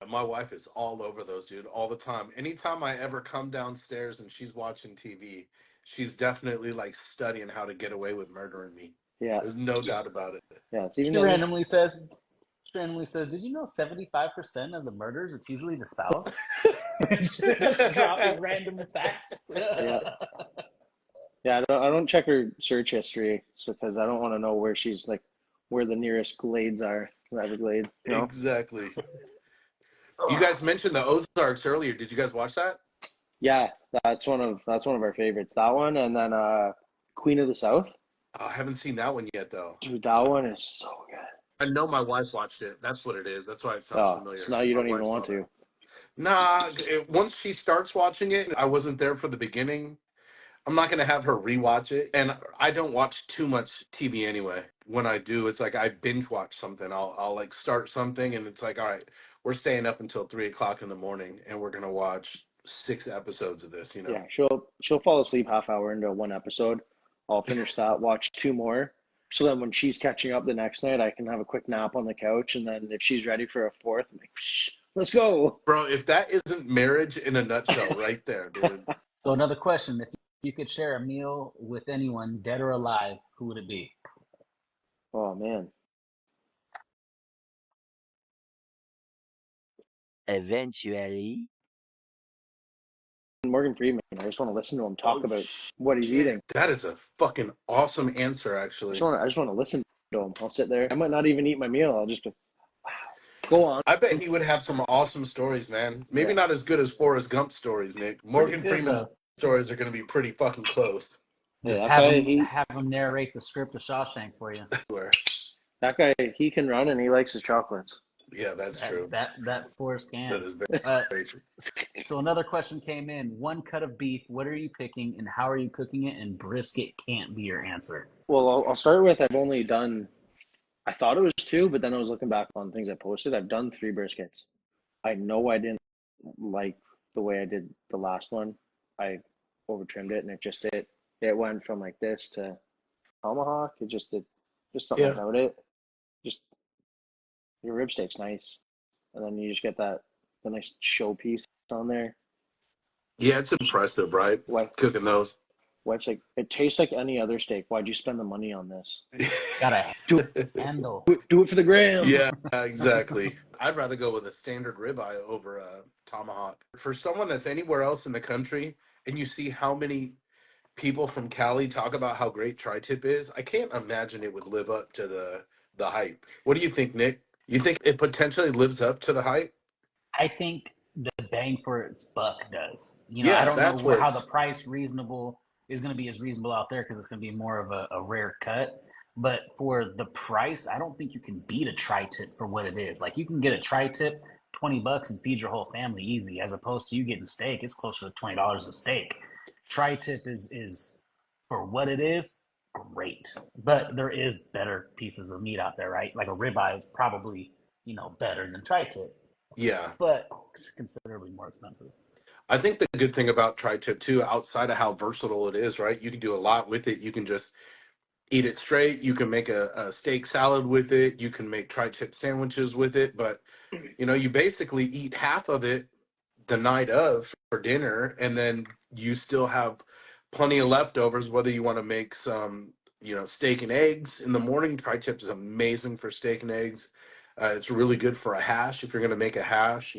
My wife is all over those, dude, all the time. Anytime I ever come downstairs and she's watching TV, she's definitely like studying how to get away with murdering me. Yeah, There's no doubt about it. yeah. It's even She then. randomly says, did you know 75% of the murders, it's usually the spouse? Just dropping random facts. Yeah, yeah. I don't check her search history because I don't want to know where she's like where the nearest glades are. Everglade, you know. Exactly. You guys mentioned the Ozarks earlier. Did you guys watch that? Yeah, that's one of our favorites. That one, and then Queen of the South. Oh, I haven't seen that one yet, though. Dude, that one is so good. I know my wife watched it. That's what it is. That's why it sounds familiar. So now you My don't even wife want saw to. that. Nah, once she starts watching it, I wasn't there for the beginning. I'm not gonna have her rewatch it, and I don't watch too much TV anyway. When I do, it's like I binge watch something. I'll like start something, and it's like, all right, we're staying up until 3 o'clock in the morning, and we're gonna watch 6 episodes of this. Yeah, she'll fall asleep half hour into one episode. I'll finish that, watch two more. So then when she's catching up the next night, I can have a quick nap on the couch, and then if she's ready for a fourth, I'm like, let's go. Bro, if that isn't marriage in a nutshell, right there, dude. So another question, if you could share a meal with anyone, dead or alive, who would it be? Oh man. Eventually. Morgan Freeman. I just want to listen to him talk about what he's eating. That is a fucking awesome answer, actually. I just want to listen to him. I'll sit there. I might not even eat my meal. I'll just go, wow. Go on. I bet he would have some awesome stories, man. Maybe Yeah. not as good as Forrest Gump stories, Nick. Morgan Freeman's stories are going to be pretty fucking close. Just Yeah, have okay, him narrate the script of Shawshank for you. That guy, he can run and he likes his chocolates. Yeah, that's true. That Forrest can. That is very, Uh, very true. so another question came in. One cut of beef. What are you picking, and how are you cooking it? And brisket can't be your answer. Well, I'll start with I've only done, I thought it was two, but then I was looking back on things I posted. I've done three briskets. I know I didn't like the way I did the last one. I over trimmed it and it went from like this to tomahawk. Just something Yeah. about it. Just your rib steak's nice. And then you just get the nice showpiece on there. Yeah, it's impressive, right? Wife, Cooking those. wife's like, it tastes like any other steak. Why'd you spend the money on this? Got a Do handle. do it for the gram. Yeah, exactly. I'd rather go with a standard ribeye over a tomahawk. For someone that's anywhere else in the country, and you see how many people from Cali talk about how great tri-tip is, I can't imagine it would live up to the hype. What do you think, Nick? You think it potentially lives up to the hype? I think the bang for its buck does. I Yeah, don't know that's where how the it's. price reasonable is going to be as reasonable out there because it's going to be more of a rare cut. But for the price, I don't think you can beat a tri-tip for what it is. Like you can get a tri-tip, $20 and feed your whole family easy, as opposed to you getting steak. It's closer to $20 a steak. Tri-tip is for what it is, great. But there is better pieces of meat out there, right? Like a ribeye is probably better than tri-tip, Yeah. but it's considerably more expensive. I think the good thing about tri-tip too, outside of how versatile it is, right? You can do a lot with it. You can just eat it straight. You can make a steak salad with it. You can make tri-tip sandwiches with it. But you basically eat half of it the night of for dinner, and then you still have plenty of leftovers, whether you want to make some steak and eggs in the morning. Tri-tip is amazing for steak and eggs. It's really good for a hash if you're going to make a hash.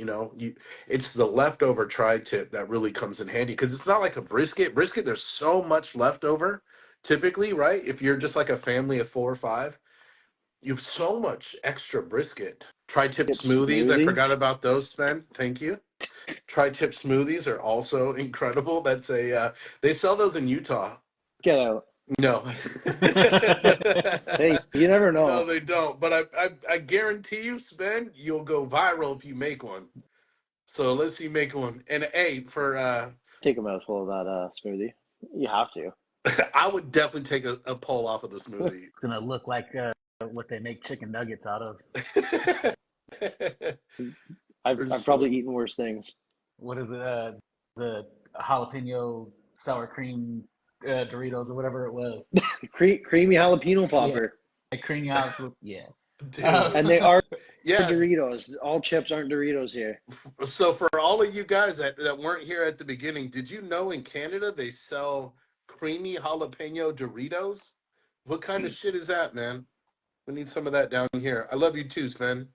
It's the leftover tri-tip that really comes in handy because it's not like a brisket. There's so much leftover typically, right? If you're just like a family of 4 or 5, you have so much extra brisket. Tri-tip Get smoothies, I smoothie. forgot about those, Sven. Thank you. Tri-tip smoothies are also incredible. That's they sell those in Utah. Get out. No. Hey, you never No, know. they don't. But I guarantee you, Sven, you'll go viral if you make one. So let's see, make one. And hey, for Take a mouthful of that smoothie. You have to. I would definitely take a pull off of the smoothie. It's gonna look like what they make chicken nuggets out of. I've probably eaten worse things. What is it? The jalapeno sour cream Doritos or whatever it was. Creamy jalapeno popper. Yeah, creamy jalapeno. Yeah. Dude. And they are Yeah. Doritos. All chips aren't Doritos here. So for all of you guys that weren't here at the beginning, did you know in Canada they sell creamy jalapeno Doritos? What kind of shit is that, man? We need some of that down here. I love you too, Sven.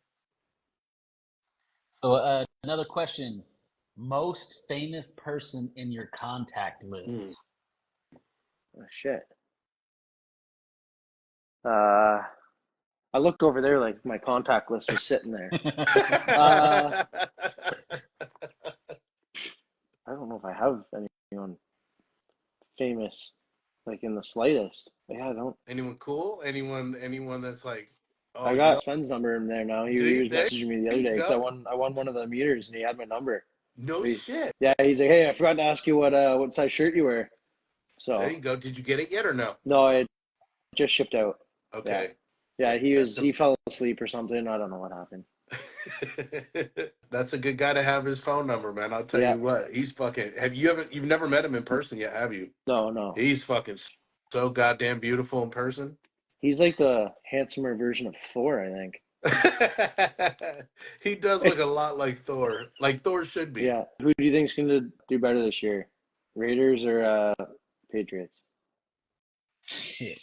So another question: most famous person in your contact list? Oh, shit. I looked over there like my contact list was sitting there. I don't know if I have anyone famous, like in the slightest. Yeah, I don't. Anyone cool? Anyone that's like, oh, I got Sven's number in there now. He Dude, was messaging me the other you day because go. I won one of the meters and he had my number. No shit. Yeah, he's like, hey, I forgot to ask you what size shirt you wear. So There you go. Did you get it yet or no? no, it just shipped out. Okay. Yeah, he fell asleep or something. I don't know what happened. That's a good guy to have his phone number, man. I'll tell Yeah. you what. He's fucking. You've never met him in person yet, have you? No. He's fucking so goddamn beautiful in person. He's like the handsomer version of Thor, I think. He does look a lot like Thor should be. Yeah. Who do you think's gonna do better this year? Raiders or Patriots? Shit.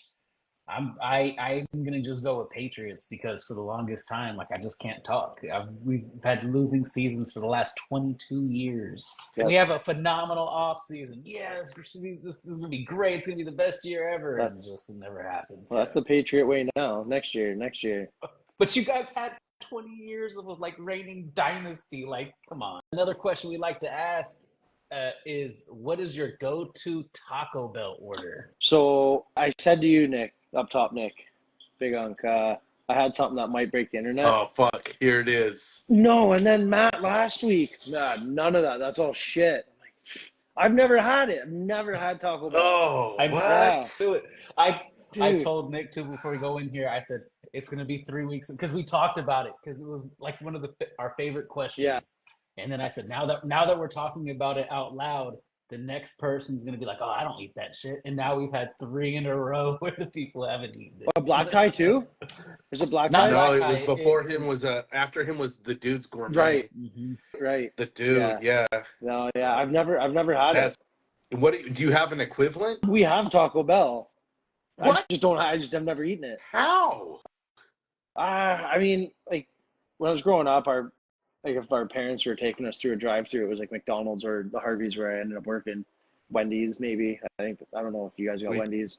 I'm gonna just go with Patriots because for the longest time, like I just can't talk. We've had losing seasons for the last 22 years. Yep. We have a phenomenal off season. Yeah, this is gonna be great. It's gonna be the best year ever. And it just never happens. Well, that's the Patriot way now. Next year. But you guys had 20 years of like reigning dynasty. Like, come on. Another question we like to ask is, what is your go-to Taco Bell order? So I said to you, Nick, up top, Nick, Big Unk, I had something that might break the internet. Oh fuck, here it is. No, and then Matt last week, nah, none of that. That's all shit. I'm like, I've never had it. I've never had Taco Bell. Oh, I Yeah, what? do it. I dude. told Nick too before we go in here. I said it's going to be 3 weeks because we talked about it because it was like one of our favorite Yeah. questions. And then I said, now that we're talking about it out loud, the next person's going to be like, oh, I don't eat that shit. And now we've had 3 in a row where the people haven't eaten A black it. tie too? Is it black Not tie? No, black it was tie. It before him. was. Was after him was the dude's Right, gourmet. Mhm. right. The dude, Yeah. yeah. No, yeah. I've never had it. That's what do you have an equivalent? We have Taco Bell. I What? just don't. I just have never eaten it. How? I mean, like when I was growing up, if our parents were taking us through a drive-through, it was like McDonald's or the Harveys where I ended up working. Wendy's, maybe. I don't know if you guys got We Wendy's.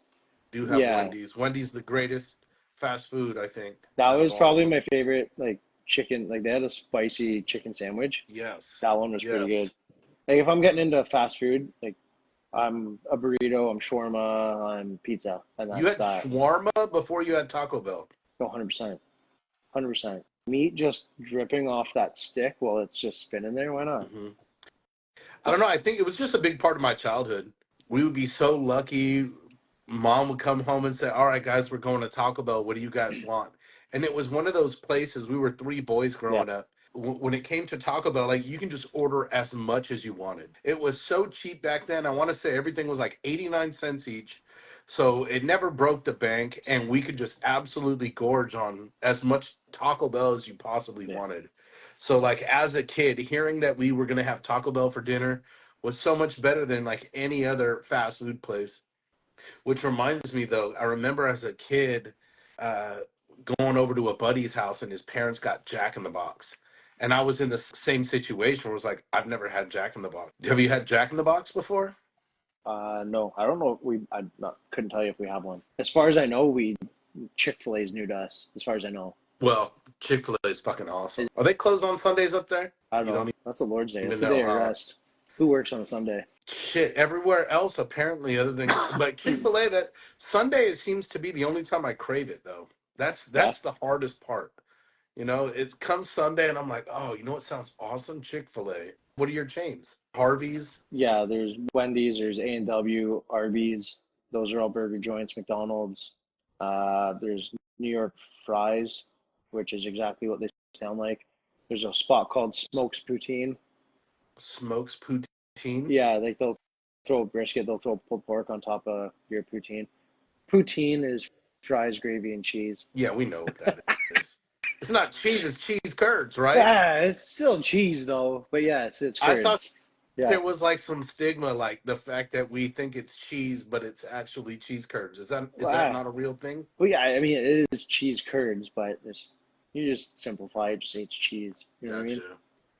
do have Yeah, Wendy's. Wendy's the greatest fast food, I think, that out of was all of probably them. my favorite. Like chicken, like they had a spicy chicken sandwich. Yes. That one was pretty good. Yes. Like if I'm getting into fast food, like I'm a burrito, I'm shawarma, I'm pizza, and You that's had that. shawarma before you had Taco Bell. No, 100%, 100%. Meat just dripping off that stick while it's just spinning there. Why not? Hmm. I don't know. I think it was just a big part of my childhood. We would be so lucky. Mom would come home and say, "All right, guys, we're going to Taco Bell. What do you guys want?" And it was one of those places. We were 3 boys Yeah, growing up. When it came to Taco Bell, like you can just order as much as you wanted. It was so cheap back then. I want to say everything was like 89 cents each. So it never broke the bank, and we could just absolutely gorge on as much Taco Bell as you possibly yeah, wanted. So, like, as a kid, hearing that we were going to have Taco Bell for dinner was so much better than like any other fast food place. Which reminds me, though, I remember as a kid uh, going over to a buddy's house and his parents got Jack in the Box. And I was in the same situation where it was like, I've never had Jack in the Box. Have you had Jack in the Box before? no, I don't know if couldn't tell you if we have one. As far as I know, Chick-fil-A is new to us. As far as I know, Well, Chick fil A is fucking is awesome. Are they closed on Sundays up there? I don't You know. don't That's the Lord's Day. even It's a know, day of huh? rest. Who works on a Sunday? Shit, everywhere else apparently, other than but Chick Fil A, that Sunday it seems to be the only time I crave it though. That's Yeah, that's the hardest part. You know, it comes Sunday and I'm like, oh, you know what sounds awesome? Chick Fil A. What are your chains? Harvey's. yeah. There's Wendy's, there's A&W, Arby's. Those are all burger joints. McDonald's. There's New York Fries, which is exactly what they sound like. There's a spot called Smokes Poutine. Smokes Poutine. Yeah, like they'll throw a brisket, they'll throw pulled pork on top of your poutine. Poutine is fries, gravy, and cheese. Yeah, we know what that is. It's not cheese, it's cheese curds, right? Ah, it's still cheese though, but yeah, it's I thought curds. Yeah. there was like some stigma, like the fact that we think it's cheese, but it's actually cheese curds. Is that Ah, not a real thing? but yeah, I mean it is cheese curds, but you just simplify it, just say it's cheese. You know what I mean? Gotcha.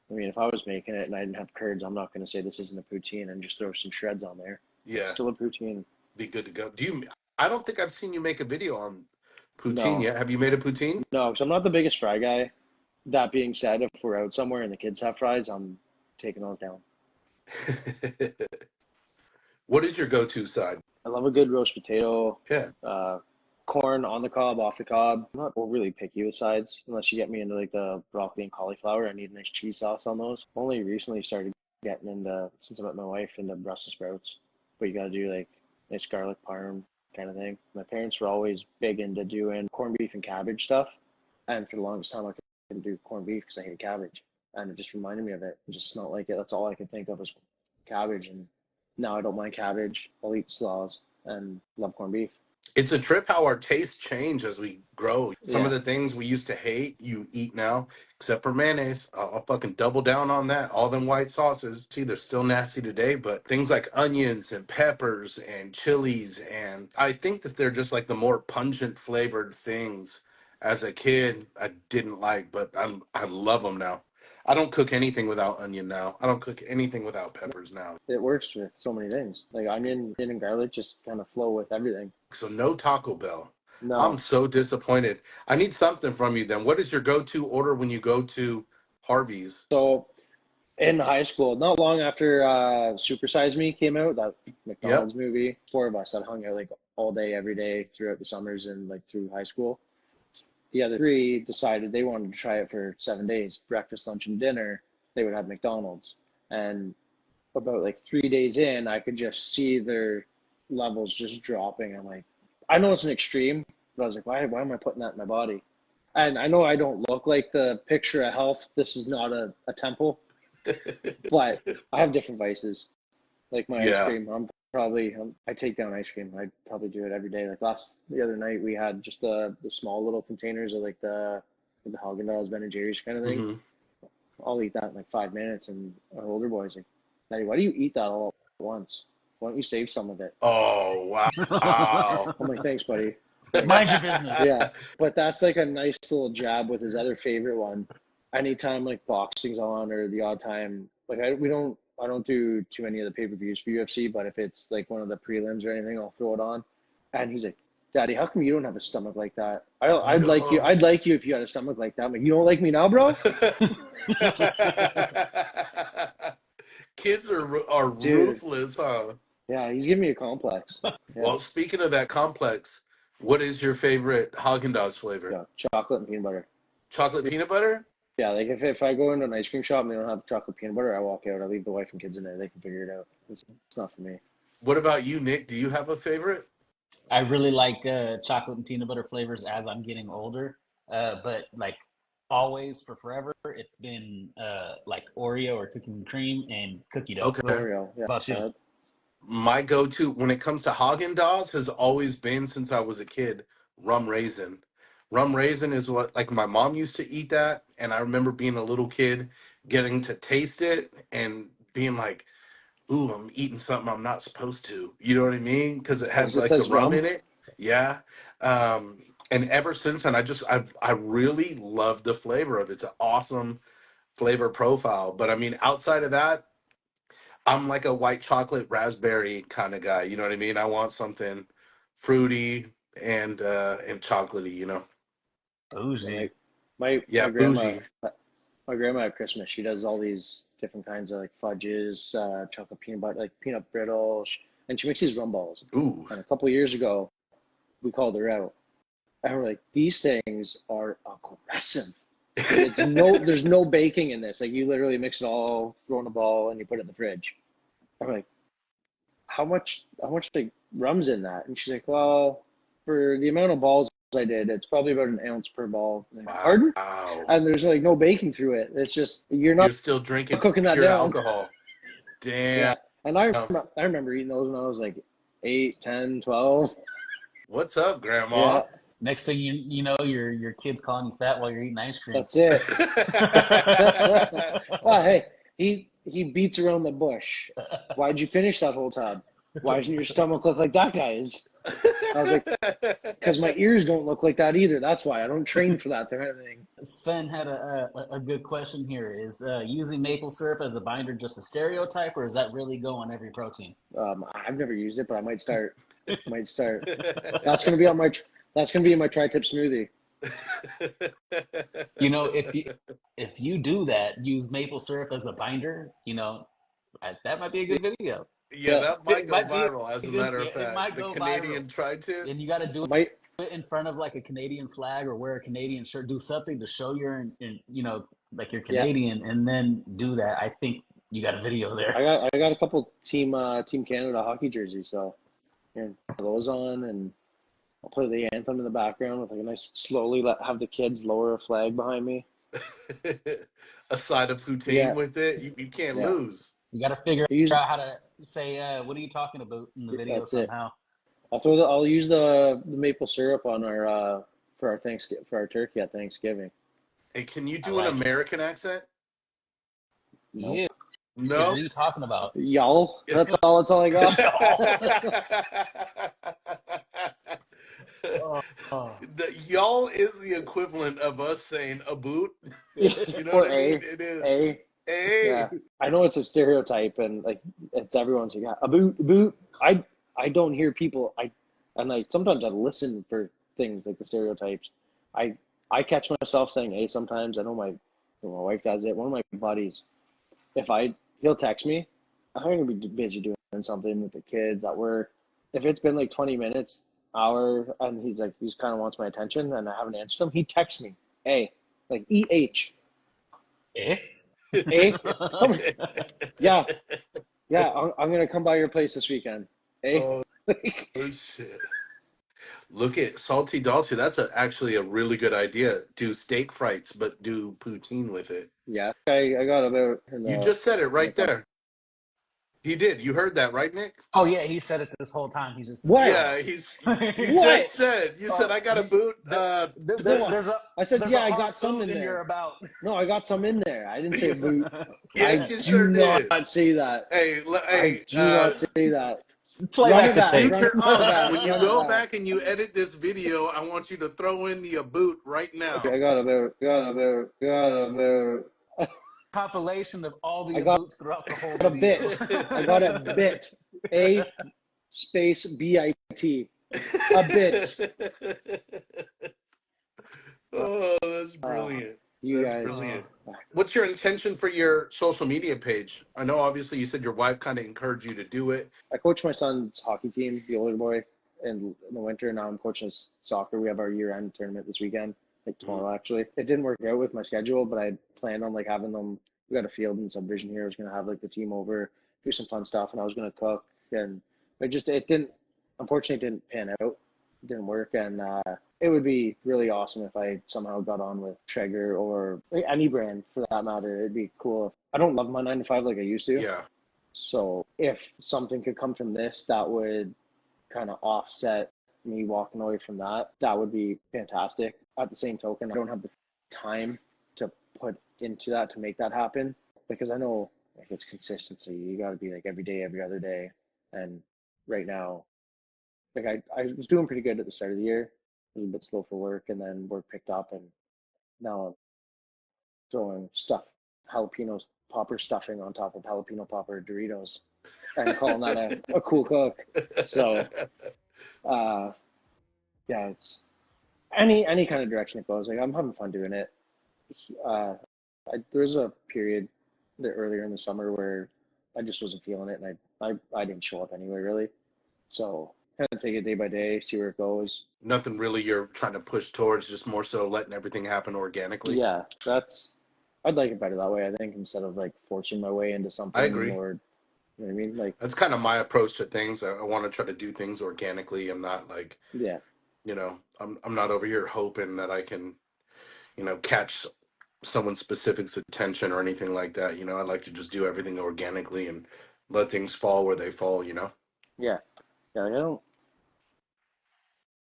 I mean, if I was making it and I didn't have curds, I'm not going to say this isn't a poutine and just throw some shreds on there. It's Yeah, still a poutine. be good to go. Do you? I don't think I've seen you make a video on poutine No, yet. Have you made a poutine? no, because I'm not the biggest fry guy. That being said, if we're out somewhere and the kids have fries, I'm taking those down. What is your go-to side? I love a good roast potato, Yeah, uh, corn on the cob, off the cob. I'm not overly picky with sides unless you get me into like the broccoli and cauliflower. I need a nice cheese sauce on those. Only recently started getting into, since I met my wife, into Brussels sprouts. But you gotta do like nice garlic parm kind of thing. My parents were always big into doing corned beef and cabbage stuff. And for the longest time, I couldn't do corned beef because I hated cabbage. And it just reminded me of it. It just smelled like it. That's all I could think of was cabbage. And now I don't mind cabbage. I'll eat slaws and love corned beef. it's a trip how our tastes change as we grow. Some of Yeah, the things we used to hate, you eat now, except for mayonnaise. I'll fucking double down on that. All them white sauces, see, they're still nasty today, but things like onions and peppers and chilies, and I think that they're just like the more pungent flavored things. As a kid, I didn't like, but I love them now. I don't cook anything without onion now. I don't cook anything without peppers now. it works with so many things. Like onion and garlic just kind of flow with everything. So no Taco Bell. I'm No. so disappointed. I need something from you then. What is your go-to order when you go to Harvey's? So in high school, not long after Super Size Me came out, that Yep. McDonald's movie, four of us had hung out like all day, every day throughout the summers and like through high school. the other three decided they wanted to try it for 7 days. Breakfast, lunch, and dinner, they would have McDonald's. And about like 3 days in, I could just see their levels just dropping. I'm like, I know it's an extreme, but I was like, why am I putting that in my body? And I know I don't look like the picture of health. This is not a temple, but I have different vices. Like my ice Yeah. cream, I take down ice cream. I probably do it every day. Like the other night, we had just the small little containers of like the Haagen-Dazs, Ben and Jerry's kind of thing. Hmm. I'll eat that in like 5 minutes, and our older boy's like, Daddy, why do you eat that all at once? Why don't you save some of it? Oh, wow. I'm like, thanks, buddy. Mind your business. Yeah, but that's like a nice little jab with his other favorite one. Anytime like boxing's on or the odd time, like I don't do too many of the pay-per-views for UFC, but if it's like one of the prelims or anything, I'll throw it on. And he's like, Daddy, how come you don't have a stomach like that? I'd like you. No. I'd like you if you had a stomach like that. I'm like, you don't like me now, bro? Kids are Dude, ruthless, huh? yeah, he's giving me a complex. Yeah, Well, speaking of that complex, what is your favorite Haagen-Dazs flavor? yeah, chocolate and peanut butter. Chocolate peanut butter? Yeah, like if I go into an ice cream shop and they don't have chocolate peanut butter, I walk out. I leave the wife and kids in there. They can figure it out. It's not for me. What about you, Nick? Do you have a favorite? I really like chocolate and peanut butter flavors as I'm getting older. But like always for forever, it's been like Oreo or cookies and cream and cookie dough. Okay. Oreo, yeah. How about you? My go-to when it comes to Haagen-Dazs has always been since I was a kid, rum raisin. Rum raisin is what like my mom used to eat that, and I remember being a little kid getting to taste it and being like, "Ooh, I'm eating something I'm not supposed to." You know what I mean? Because it has Because it like the says rum rum. in it. Yeah. And ever since then, I really love the flavor of it. It's an awesome flavor profile. But I mean, outside of that, I'm like a white chocolate raspberry kind of guy. You know what I mean? I want something fruity and chocolatey. You know? Yeah, Bougie. my Yeah, grandma bougie. my grandma at Christmas, she does all these different kinds of like fudges, chocolate peanut butter, like peanut brittle, and she makes these rum balls. Ooh, And a couple of years ago, we called her out, and we're like, these things are aggressive. There's no baking in this. Like you literally mix it all, throw in a ball, and you put it in the fridge. I'm like, how much like rum's in that? And she's like, well, for the amount of balls I did, it's probably about an ounce per ball. And I'm like, pardon? wow. And there's like no baking through it. It's just you're You're not still drinking cooking that pure down. alcohol. Yeah. Damn. And I remember eating those when I was like 8, 10, 12. What's up, Grandma? Yeah, Next thing you know, your kid's calling you fat while you're eating ice cream. that's it. Well, hey, he beats around the bush. Why'd you finish that whole tub? Why doesn't your stomach look like that guy's? I was like, because my ears don't look like that either. That's why I don't train for that kind of thing. Sven had a good question here. Is using maple syrup as a binder just a stereotype, or is that really go on every protein? I've never used it, but I might start. Might start. That's gonna be on my. That's gonna be in my tri-tip smoothie. You know, if you do that, use maple syrup as a binder. You know, that might be a good video. Yeah, Yeah, that might It go might be viral, as a a good. matter Yeah, of it fact. might The go viral, Canadian tri-tip. and you got to do might. it in front of like a Canadian flag or wear a Canadian shirt. Do something to show you're you know, like you're Yeah, Canadian, and then do that. I think you got a video there. I got a couple Team Canada hockey jerseys, so yeah, put those on, and I'll play the anthem in the background with like a nice slowly have the kids lower a flag behind me. A side of poutine Yeah, with it. You can't yeah. lose. You got to figure I use out how to say, "What are you talking about?" in the video that's it. somehow. I'll use the maple syrup on our for our Thanksgiving for our turkey at Thanksgiving. Hey, can you I do an like it. American accent? Nope. Yeah, what No? are you talking about? Y'all. That's all I got. Oh, oh. Y'all is the equivalent of us saying a boot. You know what Or I mean? a It is. a Hey. yeah. I know it's a stereotype and like it's everyone's like, yeah, a boot. I don't hear people. And like sometimes I listen for things like the stereotypes. I I catch myself saying a sometimes. I know my wife does it. One of my buddies, if he'll text me, I'm gonna be busy doing something with the kids at work. If it's been like 20 minutes hour, and he's like, he's kind of wants my attention, and I haven't answered him. He texts me, "Hey, like EH, Eh? yeah, yeah, I'm gonna come by your place this weekend, hey." Oh shit! Look at Salty Dolce. That's actually a really good idea. Do steak frites, but do poutine with it. Yeah, I got about You just said it in the right there. He did. You heard that, right, Nick? Oh yeah, he said it this whole time. He's just in the what? Yeah, car. you What? just said. You said I got a boot. No, There's a I said, there's a yeah, I hard got some boot in in your there. about. No, I got some in there. I didn't say boot. Yes, I you do sure not did. say that. Hey, I do not say that. Play Run back it the back. tape. Run future it owner, back. when you Run it go back. back and you edit this video, I want you to throw in the boot right now. I got about. Compilation of all the I got boots throughout the whole a video. bit. I got a bit. A space BIT. A bit. Oh, that's brilliant. You That's guys. brilliant. What's your intention for your social media page? I know obviously you said your wife kind of encouraged you to do it. I coach my son's hockey team, the older boy, in the winter. Now I'm coaching his soccer. We have our year-end tournament this weekend, like Mhm. tomorrow actually. It didn't work out with my schedule, but I planned on like having them. We got a field in subdivision here. I was gonna have like the team over, do some fun stuff, and I was gonna cook. And it didn't. Unfortunately, it didn't pan out. It didn't work, and it would be really awesome if I somehow got on with Traeger or any brand for that matter. It'd be cool. I don't love my 9 to 5 like I used to. Yeah. So if something could come from this that would kind of offset me walking away from that, that would be fantastic. At the same token, I don't have the time to put into that to make that happen because I know like it's consistency. You got to be like every day, every other day. And right now, like I was doing pretty good at the start of the year. It was a bit slow for work, and then work picked up, and now I'm throwing jalapeno popper stuffing on top of jalapeno popper Doritos and calling that a cool cook. So, yeah, it's any kind of direction it goes. Like I'm having fun doing it. Uh, there was a period earlier in the summer where I just wasn't feeling it, and I didn't show up anyway, really. So kind of take it day by day, see where it goes. Nothing really you're trying to push towards, just more so letting everything happen organically. Yeah, I'd like it better that way, I think, instead of like forcing my way into I something agree. or you know what I mean? Like, That's kind of my approach to things. I want to try to do things organically. I'm not like, yeah, I'm not over here hoping that I can, catch someone specific's attention or anything like that. I like to just do everything organically and let things fall where they fall. yeah, yeah.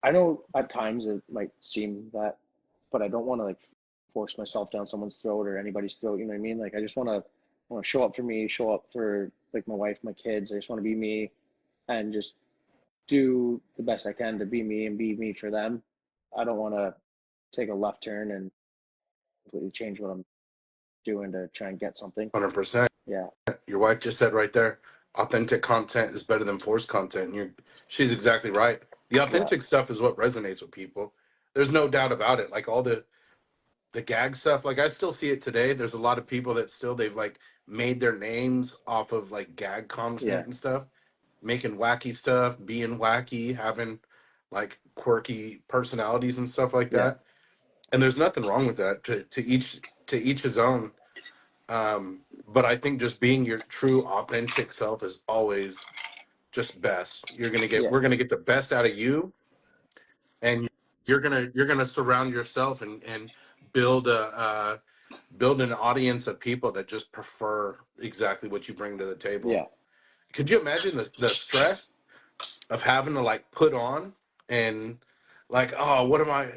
I know at times it might seem that, but I don't want to like force myself down someone's throat or anybody's throat. You know what I mean? Like I just want to show up for me, show up for like my wife, my kids. I just want to be me and just do the best I can to be me and be me for them. I don't want to take a left turn and completely change what I'm doing to try and get something. 100%. Yeah, Your wife just said right there, authentic content is better than forced content. And she's exactly right. The yeah, authentic stuff is what resonates with people. There's no doubt about it. Like all the gag stuff, like I still see it today. There's a lot of people that still they've like made their names off of like gag yeah, content and stuff, making wacky stuff, being wacky, having like quirky personalities and stuff like yeah, that. And there's nothing wrong with that. To each his own. But I think just being your true authentic self is always just best. yeah, We're gonna get the best out of you, and you're gonna surround yourself and build build an audience of people that just prefer exactly what you bring to the table. yeah, Could you imagine the stress of having to like put on and like, oh, what am I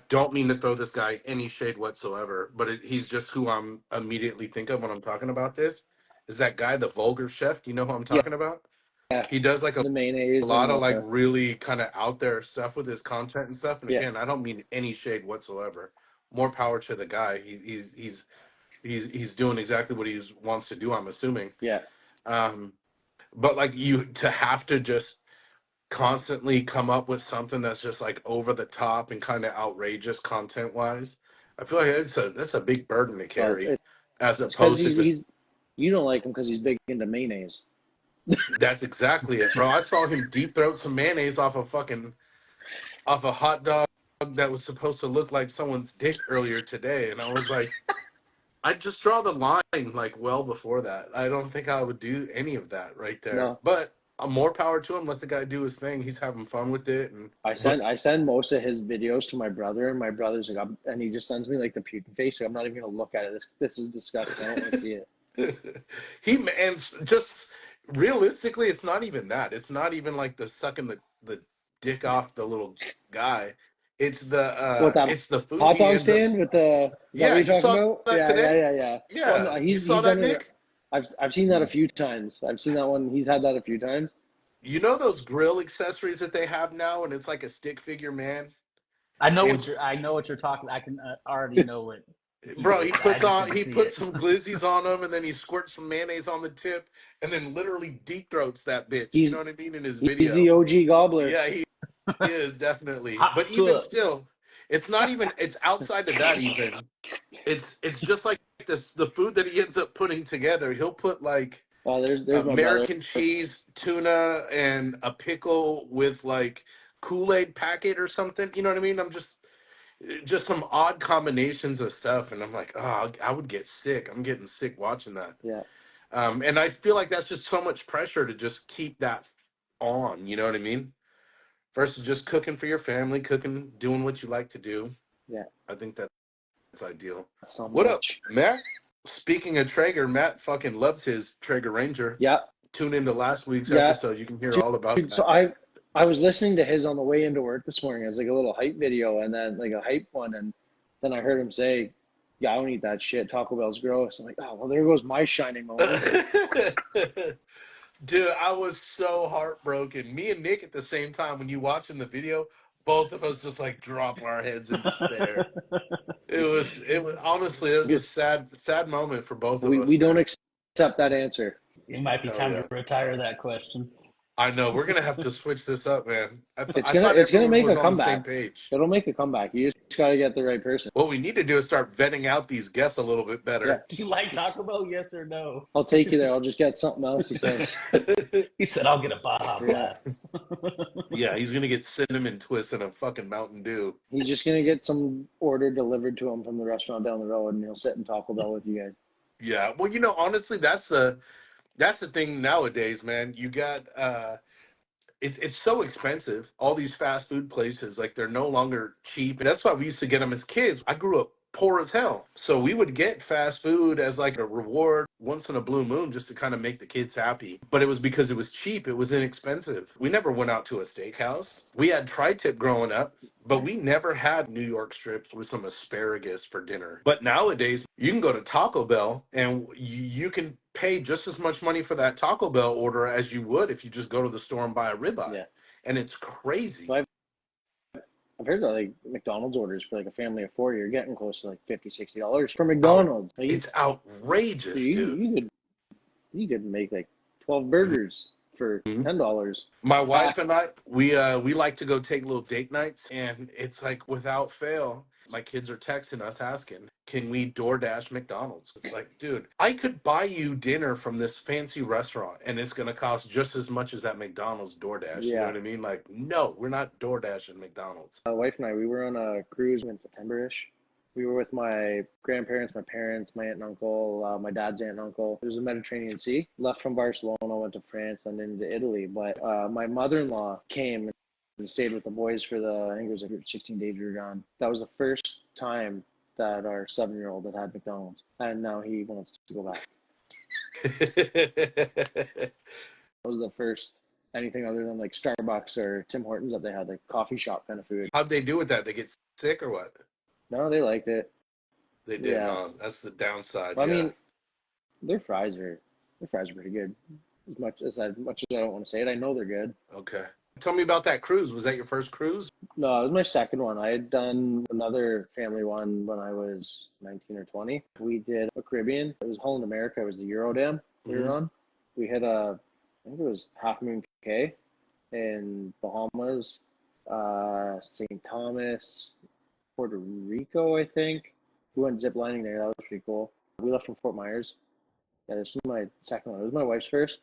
don't mean to throw this guy any shade whatsoever, but he's just who I'm immediately think of when I'm talking about this. Is that guy the vulgar chef? Do you know who I'm yeah, talking about? yeah. He does like a The mayonnaise and lot of like the really kind of out there stuff with his content and stuff. And yeah, again, I don't mean any shade whatsoever. More power to the guy. He's doing exactly what he wants to do, I'm assuming. yeah, Um, but like you to have to just constantly come up with something that's just like over the top and kind of outrageous content wise, I feel like that's a big burden to but carry, as it's because opposed to just you don't like him because he's big into mayonnaise. That's exactly it, bro. I saw him deep throat some mayonnaise off a hot dog that was supposed to look like someone's dick earlier today, and I was like, I just draw the line like well before that. I don't think I would do any of that right there. No, But more power to him. Let the guy do his thing. He's having fun with it. And but I send most of his videos to my brother, and my brother's like, and he just sends me like the puking face. Like, I'm not even gonna look at it. This is disgusting. I don't want to see it. and just realistically, it's not even that. It's not even like the sucking the dick off the little guy. What, that It's the food hot he dog ends up. stand with the? Is that what Yeah, you're you talking saw about? that Yeah, yeah, today. yeah, yeah. Well, no, Yeah, you saw he's that, done it. Nick. I've seen that a few times. I've seen that one. He's had that a few times. You know those grill accessories that they have now, and it's like a stick figure man. And I know what you're talking. I can already know what he bro, did. I just didn't he see puts it. some glizzies on them, and then he squirts some mayonnaise on the tip, and then literally deep throats that bitch. You know He's what I mean? In his he's the video. OG gobbler. Yeah, he is definitely. Hot But even tub. still, it's not even. It's outside of that even. It's just like this. The food that he ends up putting together, he'll put like Oh, there's my brother. American cheese, tuna, and a pickle with like Kool-Aid packet or something. You know what I mean? I'm just some odd combinations of stuff, and I'm like, oh, I would get sick. I'm getting sick watching that. Yeah, And I feel like that's just so much pressure to just keep that on. You know what I mean? Versus just cooking for your family, cooking, doing what you like to do. yeah. I think that's ideal. So What up, much. Matt? Speaking of Traeger, Matt fucking loves his Traeger Ranger. Yeah, Tune into last week's yeah. episode. You can hear all about Dude, so that. I was listening to his on the way into work this morning as like a little hype video, and then like a hype one, and then I heard him say, "Yeah, I don't eat that shit. Taco Bell's gross." I'm like, "Oh, well, there goes my shining moment." Dude, I was so heartbroken. Me and Nick at the same time when you watching the video, both of us just like drop our heads in despair. It was honestly it was a Because sad moment for both of we us, don't man. accept that answer. It might be Hell time yeah. to retire that question. I know we're gonna have to switch this up, man. I thought It's gonna everyone make was a on the same comeback. page. It'll make a comeback. You just gotta get the right person. What we need to do is start vetting out these guests a little bit Yeah, better. Do you like Taco Bell? Yes or no? I'll take you there. I'll just get something else. He says, He said, "I'll get a Baja "Yeah." Blast." Yeah, he's gonna get cinnamon twists and a fucking Mountain Dew. He's just gonna get some order delivered to him from the restaurant down the road, and he'll sit in Taco Bell with you guys. Yeah, well, honestly, that's the thing nowadays, man. You got it's so expensive. All these fast food places, like they're no longer cheap. That's why we used to get them as kids. I grew up poor as hell, so we would get fast food as like a reward once in a blue moon, just to kind of make the kids happy. But it was because it was cheap. It was inexpensive. We never went out to a steakhouse. We had tri-tip growing up, but we never had New York strips with some asparagus for dinner. But nowadays, you can go to Taco Bell and you can pay just as much money for that Taco Bell order as you would if you just go to the store and buy a ribeye. Yeah. And it's So crazy. I've heard that like McDonald's orders for like a family of four, you're getting close to like $50, $60 for Out, McDonald's. Like it's outrageous, dude. you could make like 12 burgers for Mhm. $10. My Ah, wife and I, we like to go take little date nights, and it's like without fail, my kids are texting us asking, "Can we DoorDash McDonald's?" It's like, dude, I could buy you dinner from this fancy restaurant, and it's gonna cost just as much as that McDonald's DoorDash. You know yeah. what I mean? Like, no, we're not DoorDashing McDonald's. My wife and I, we were on a cruise in September-ish. We were with my grandparents, my parents, my aunt and uncle, my dad's aunt and uncle. It was the Mediterranean Sea. Left from Barcelona, went to France, and then into Italy. But my mother-in-law came and stayed with the boys for I think it was like 16 days we were gone. That was the first time that our 7-year-old had McDonald's, and now he wants to go back. That was the first anything other than like Starbucks or Tim Hortons that they had, like coffee shop kind of food. How'd they do with that? They get sick or what? No, they liked it. They did, Yeah. huh? That's the downside. I Yeah. mean, their fries are pretty good. As much as I don't want to say it, I know they're good. Okay. Tell me about that cruise. Was that your first cruise? No, it was my second one. I had done another family one when I was 19 or 20. We did a Caribbean. It was Holland America. It was the Eurodam we were Mhm. on. We hit I think it was Half Moon Cay in Bahamas, St. Thomas, Puerto Rico, I think. We went zip lining there. That was pretty cool. We left from Fort Myers. Yeah, this is my second one. It was my wife's first.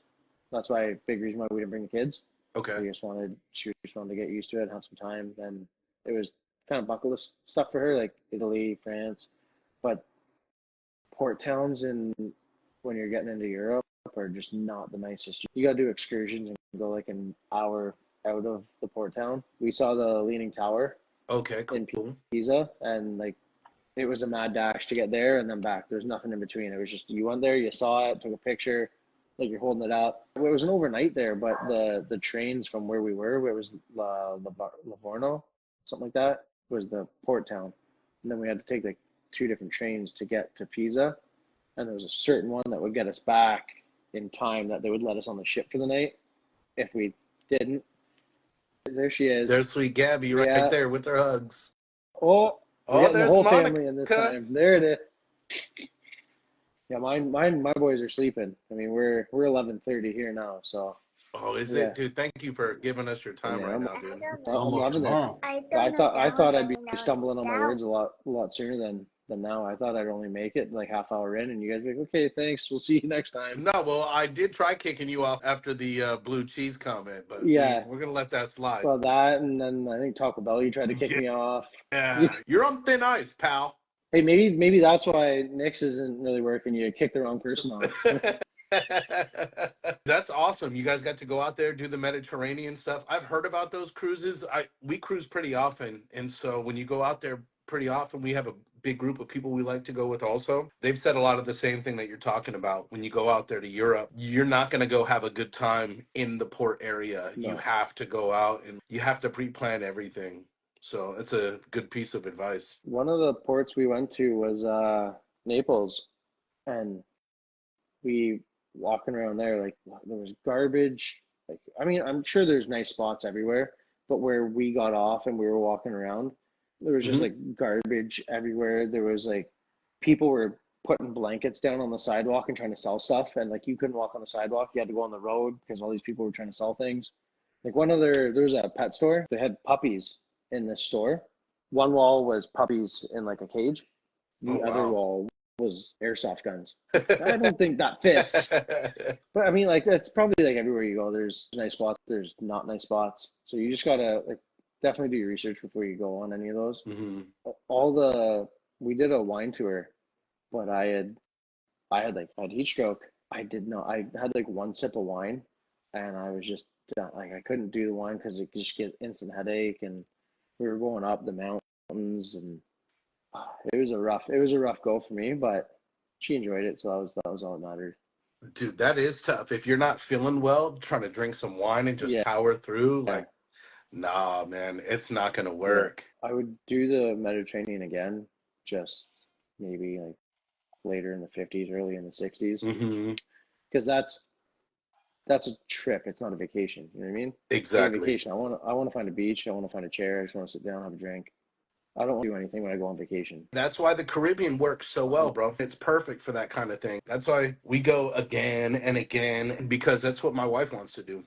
That's why big reason why we didn't bring the kids. Okay. She just wanted to get used to it, have some time. And it was kind of bucket list stuff for her, like Italy, France. But port towns and when you're getting into Europe are just not the nicest. You got to do excursions and go like an hour out of the port town. We saw the Leaning Tower Okay, in cool. Pisa, and like it was a mad dash to get there and then back. There's nothing in between. It was just you went there, you saw it, took a picture, like you're holding it up. It was an overnight there, but the trains from where we were, it was Livorno, something like that, was the port town, and then we had to take like two different trains to get to Pisa, and there was a certain one that would get us back in time that they would let us on the ship for the night. If we didn't, there she is. There's sweet Gabby right Yeah. there with her hugs. Oh, we're Oh, getting the there's whole family in this Monica. time. There it is. Yeah, my boys are sleeping. I mean, we're 11:30 here now, so Oh, is yeah. it, dude? Thank you for giving us your I time mean, right now, dude. It's I'm almost loving it. tomorrow. I thought I'd be stumbling on my words a lot sooner than now. I thought I'd only make it like half hour in, and you guys be like, okay, thanks, we'll see you next time. No, well, I did try kicking you off after the blue cheese comment, but Yeah, we're gonna let that slide. well that, and then I think Taco Bell, you tried to kick Yeah, me off. you're on thin ice, pal. Hey, maybe that's why Nick's isn't really working. You kicked the wrong person off. That's awesome. You guys got to go out there, do the Mediterranean stuff. I've heard about those cruises. We cruise pretty often, and so when you go out there pretty often, we have a big group of people we like to go with also. They've said a lot of the same thing that you're talking about. When you go out there to Europe, you're not going to go have a good time in the port area. You No. have to go out and you have to pre-plan everything. So it's a good piece of advice. One of the ports we went to was Naples, and we walking around there like there was garbage. Like I mean, I'm sure there's nice spots everywhere, but where we got off and we were walking around, there was just Hmm. like garbage everywhere. There was like people were putting blankets down on the sidewalk and trying to sell stuff, and like you couldn't walk on the sidewalk, you had to go on the road because all these people were trying to sell things. Like there was a pet store. They had puppies in this store. One wall was puppies in like a cage. Oh, The other wow. wall was airsoft guns. I don't think that fits. But I mean, like it's probably like everywhere you go. There's nice spots. There's not nice spots. So you just gotta like definitely do your research before you go on any of those. Hmm. All the we did a wine tour, but I had heat stroke. I did not. I had like one sip of wine, and I was just like I couldn't do the wine because it just get instant headache, and we were going up the mountains, and it was a rough go for me, but she enjoyed it, so that was all that mattered. Dude, that is tough. If you're not feeling well, trying to drink some wine and just Yeah, power through, yeah, like, nah, man, it's not gonna yeah. work. I would do the Mediterranean again, just maybe like later in the 50s, early in the 60s, Hmm. because that's a trip. It's not a vacation. You know what I mean? Like a Exactly. vacation, I want to find a beach. I want to find a chair. I just want to sit down, have a drink. I don't do anything when I go on vacation. That's why the Caribbean works so well, bro. It's perfect for that kind of thing. That's why we go again and again, because that's what my wife wants to do.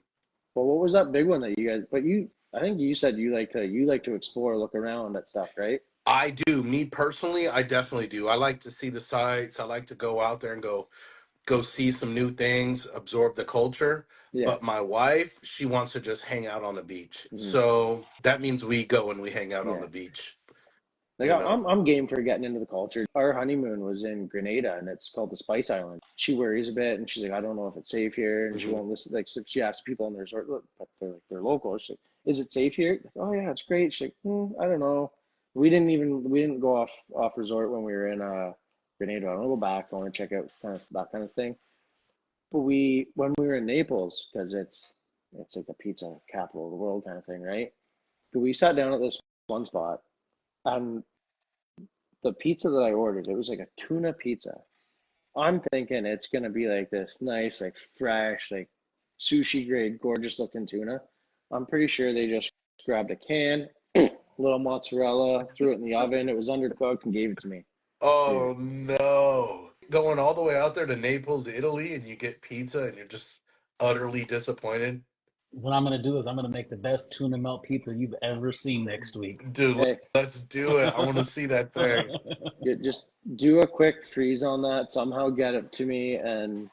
But what was that big one that you guys? But I think you said you like to explore, look around at stuff, right? I do. Me personally, I definitely do. I like to see the sights. I like to go out there and go see some new things, absorb the culture. Yeah. But my wife, she wants to just hang out on the beach. Hmm. So that means we go and we hang out on Yeah. the beach, Like you know. I'm game for getting into the culture. Our honeymoon was in Grenada, and it's called the Spice Island. She worries a bit, and she's like, I don't know if it's safe here, and she Hmm. won't listen. Like, so she asked people in the resort, look, but they're local. She's like, is it safe here? Like, oh yeah, it's great. She's like, I don't know. We didn't go off resort when we were in Grenada. I want to go back. I want to check out kind of that kind of thing. But when we were in Naples, because it's like the pizza capital of the world kind of thing, right? But we sat down at this one spot, and the pizza that I ordered, it was like a tuna pizza. I'm thinking it's gonna be like this nice, like fresh, like sushi grade, gorgeous looking tuna. I'm pretty sure they just grabbed a can, little mozzarella, threw it in the oven. It was undercooked and gave it to me. Dude, Oh no. Going all the way out there to Naples, Italy, and you get pizza and you're just utterly disappointed. What I'm gonna do is I'm gonna make the best tuna melt pizza you've ever seen next week. Dude, hey, let's do it. I want to see that thing. just do a quick freeze on that. Somehow get it to me, and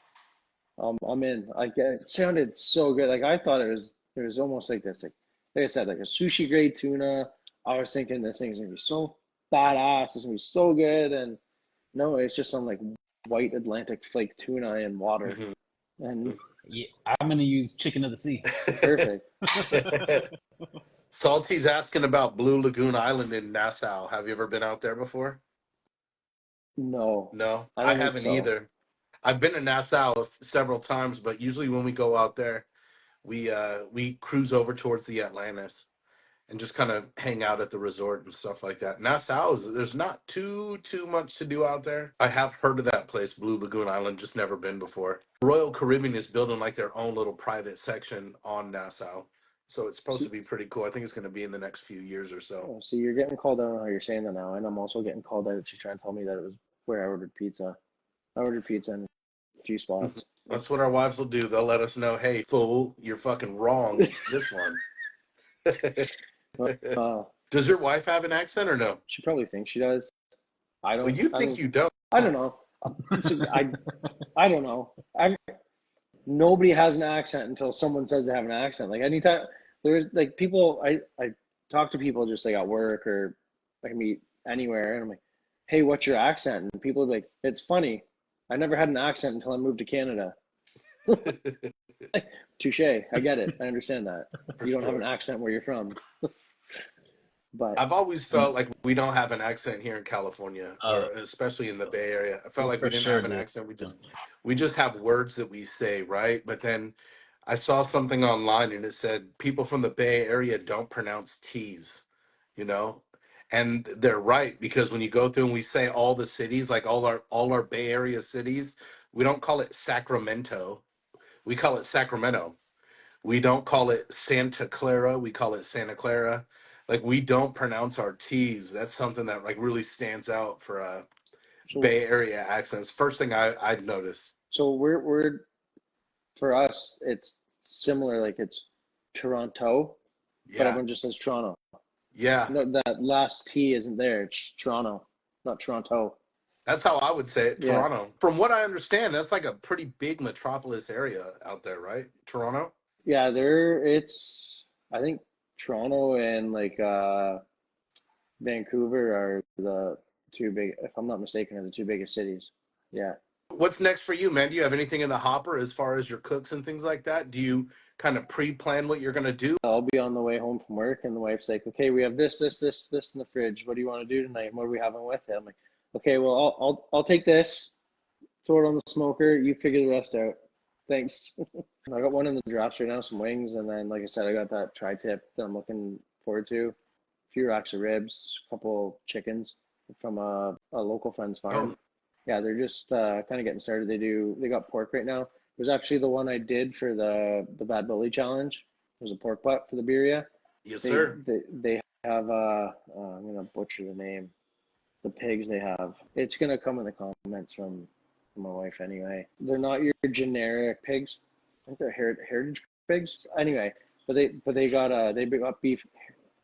I'm in. It sounded so good. Like I thought it was almost like this, like I said, like a sushi grade tuna. I was thinking this thing's gonna be so badass. It's gonna be so good, and no, it's just some like white Atlantic flake tuna in water, Mhm. and Yeah, I'm gonna use chicken of the sea. perfect. Salty's asking about Blue Lagoon Island in Nassau. Have you ever been out there before? No, No, I I don't think haven't so. either. I've been to Nassau several times, but usually when we go out there, we cruise over towards the Atlantis and just kind of hang out at the resort and stuff like that. Nassau is there's not too much to do out there. I have heard of that place, Blue Lagoon Island, just never been before. Royal Caribbean is building like their own little private section on Nassau. So it's supposed to See, be pretty cool. I think it's going to be in the next few years or so. oh, see, you're getting called out on how you're saying that now, and I'm also getting called out to try and tell me that it was where I ordered pizza. I ordered pizza in a few Mhm. spots. Like, That's what our wives will do. They'll let us know, hey, fool, you're fucking wrong. It's this one. uh, Does your wife have an accent or no? she probably thinks she does. I Well, don't. you I think mean, you don't. I don't know. See, I don't know. Nobody has an accent until someone says they have an accent. Like anytime there's like people, I talk to people just like at work or I can meet anywhere, and I'm like, hey, what's your accent? And people are like, it's funny. I never had an accent until I moved to Canada. Touche. I get it. I understand that. For You don't have an sure. accent where you're from, but I've always felt like we don't have an accent here in California, or Uh, especially in the Bay Area. I felt like we for didn't sure, have an dude. accent. We just have words that we say, right? But then I saw something online and it said people from the Bay Area don't pronounce T's, you know? And they're right because when you go through and we say all the cities, like all our Bay Area cities, we don't call it Sacramento. We call it Sacramento. We don't call it Santa Clara. We call it Santa Clara. Like we don't pronounce our T's. That's something that like really stands out for so Bay Area accents. First thing I'd notice. we're for us it's similar. Like it's Toronto, but Yeah, everyone just says Toronto. yeah. No, that last T isn't there. It's Toronto, not Toronto. That's how I would say it. Yeah, Toronto. From what I understand, that's like a pretty big metropolis area out there, right? Toronto. yeah. There, it's. I think Toronto and like Vancouver are the two big. If I'm not mistaken, are the two biggest cities. Yeah, What's next for you, man? Do you have anything in the hopper as far as your cooks and things like that? Do you kind of pre-plan what you're gonna do? I'll be on the way home from work, and the wife's like, "Okay, we have this in the fridge. What do you want to do tonight? What are we having with it?" I'm like, "Okay, well, I'll take this, throw it on the smoker. You figure the rest out. Thanks." I got one in the drafts right now, some wings, and then, like I said, I got that tri-tip that I'm looking forward to. A few racks of ribs, a couple chickens from a local friend's Oh, farm. Yeah, they're just kind of getting started. They got pork right now. It was actually the one I did for the Bad Bully Challenge. It was a pork butt for the birria. yes, They sir. they have I'm gonna butcher the name. The pigs they have. It's gonna come in the comments from my wife anyway. They're not your generic pigs. I think they're heritage pigs. Anyway, but they got beef.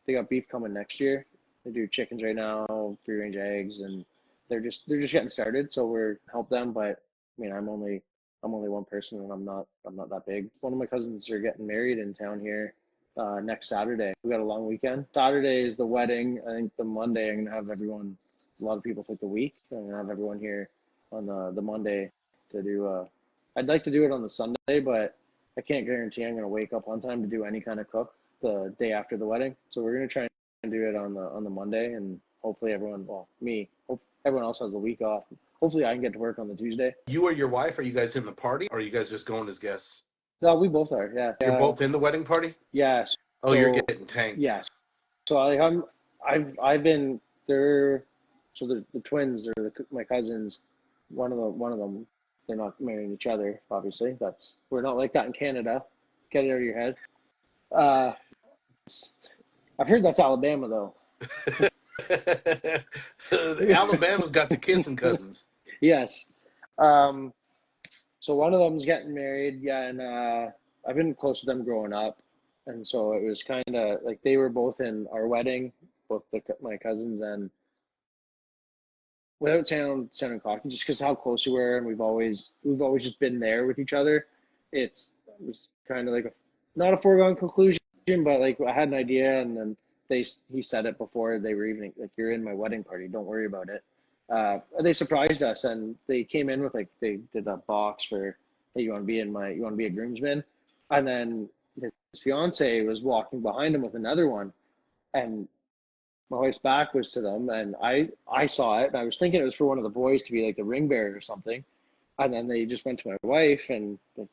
They got beef coming next year. They do chickens right now, free range eggs, and they're just getting started. So we're help them, but I mean I'm only one person, and I'm not that big. One of my cousins are getting married in town here next Saturday. We got a long weekend. Saturday is the wedding. I think the Monday I'm gonna have everyone. A lot of people take the week. I'm gonna have everyone here on the Monday to do. I'd like to do it on the Sunday, but I can't guarantee I'm gonna wake up on time to do any kind of cook the day after the wedding. So we're gonna try and do it on the Monday, and hopefully everyone, well, me, hope everyone else has the week off. Hopefully I can get to work on the Tuesday. You or your wife, are you guys in the party? Or are you guys just going as guests? No, we both are. Yeah. You're both in the wedding party? Yeah. Oh, you're So getting tanked. yeah. So I've been there. So the twins are my cousins. One of them, they're not marrying each other. Obviously, we're not like that in Canada. Get it out of your head. Uh, I've heard that's Alabama though. Alabama's got the kissing cousins. Yes. Um, so one of them's getting married. Yeah, and I've been close with them growing up, and so it was kind of like they were both in our wedding, both my cousins, and without sounding cocky, just because how close we were, and we've always just been there with each other. It was kind of like a not a foregone conclusion, but like I had an idea, and then he said it before they were even like, "You're in my wedding party. Don't worry about it." They surprised us, and they came in with like they did that box for, "Hey, you want to be a groomsman?" And then his fiance was walking behind him with another one, and my wife's back was to them, and I saw it, and I was thinking it was for one of the boys to be like the ring bearer or something, and then they just went to my wife and like,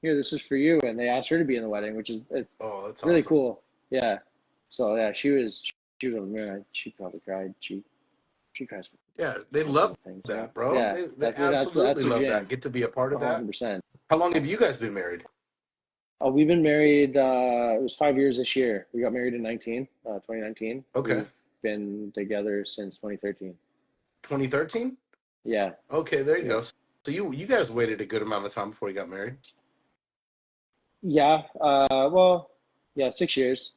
here, this is for you, and they asked her to be in the wedding, which is it's Oh, that's really awesome. cool. Yeah, so yeah, she was on the moon. She probably cried. She cries for Yeah, they those love little things. So that, bro. yeah, They that's absolutely the love that. jam, Get to be a part of that. 100%. How long have you guys been married? We've been married. It was 5 years this year. We got married in 2019. Okay. We've been together since 2013. 2013? Yeah, Okay, there you yeah. go. So you guys waited a good amount of time before you got married. Yeah, well, yeah, 6 years,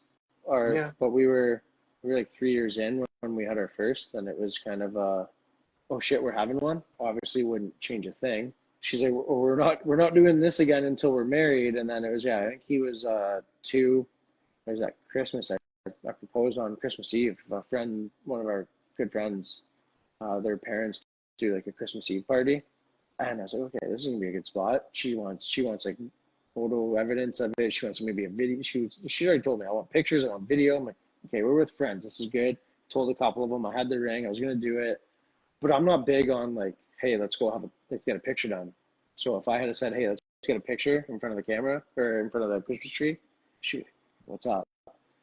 or Yeah. but we were like 3 years in when we had our first, and it was kind of oh shit, we're having one. Obviously, wouldn't change a thing. She's like, "Oh, we're not doing this again until we're married," and then it was, yeah, I think he was two. There's that Christmas. I proposed on Christmas Eve. A friend, one of our good friends, their parents do like a Christmas Eve party. And I was like, okay, this is gonna be a good spot. She wants like photo evidence of it. She wants maybe a video. She already told me I want pictures, I want video. I'm like, okay, we're with friends. This is good. Told a couple of them I had the ring. I was gonna do it, but I'm not big on like, hey, let's get a picture done. So if I had said, hey, let's get a picture in front of the camera or in front of the Christmas tree, shoot, what's up?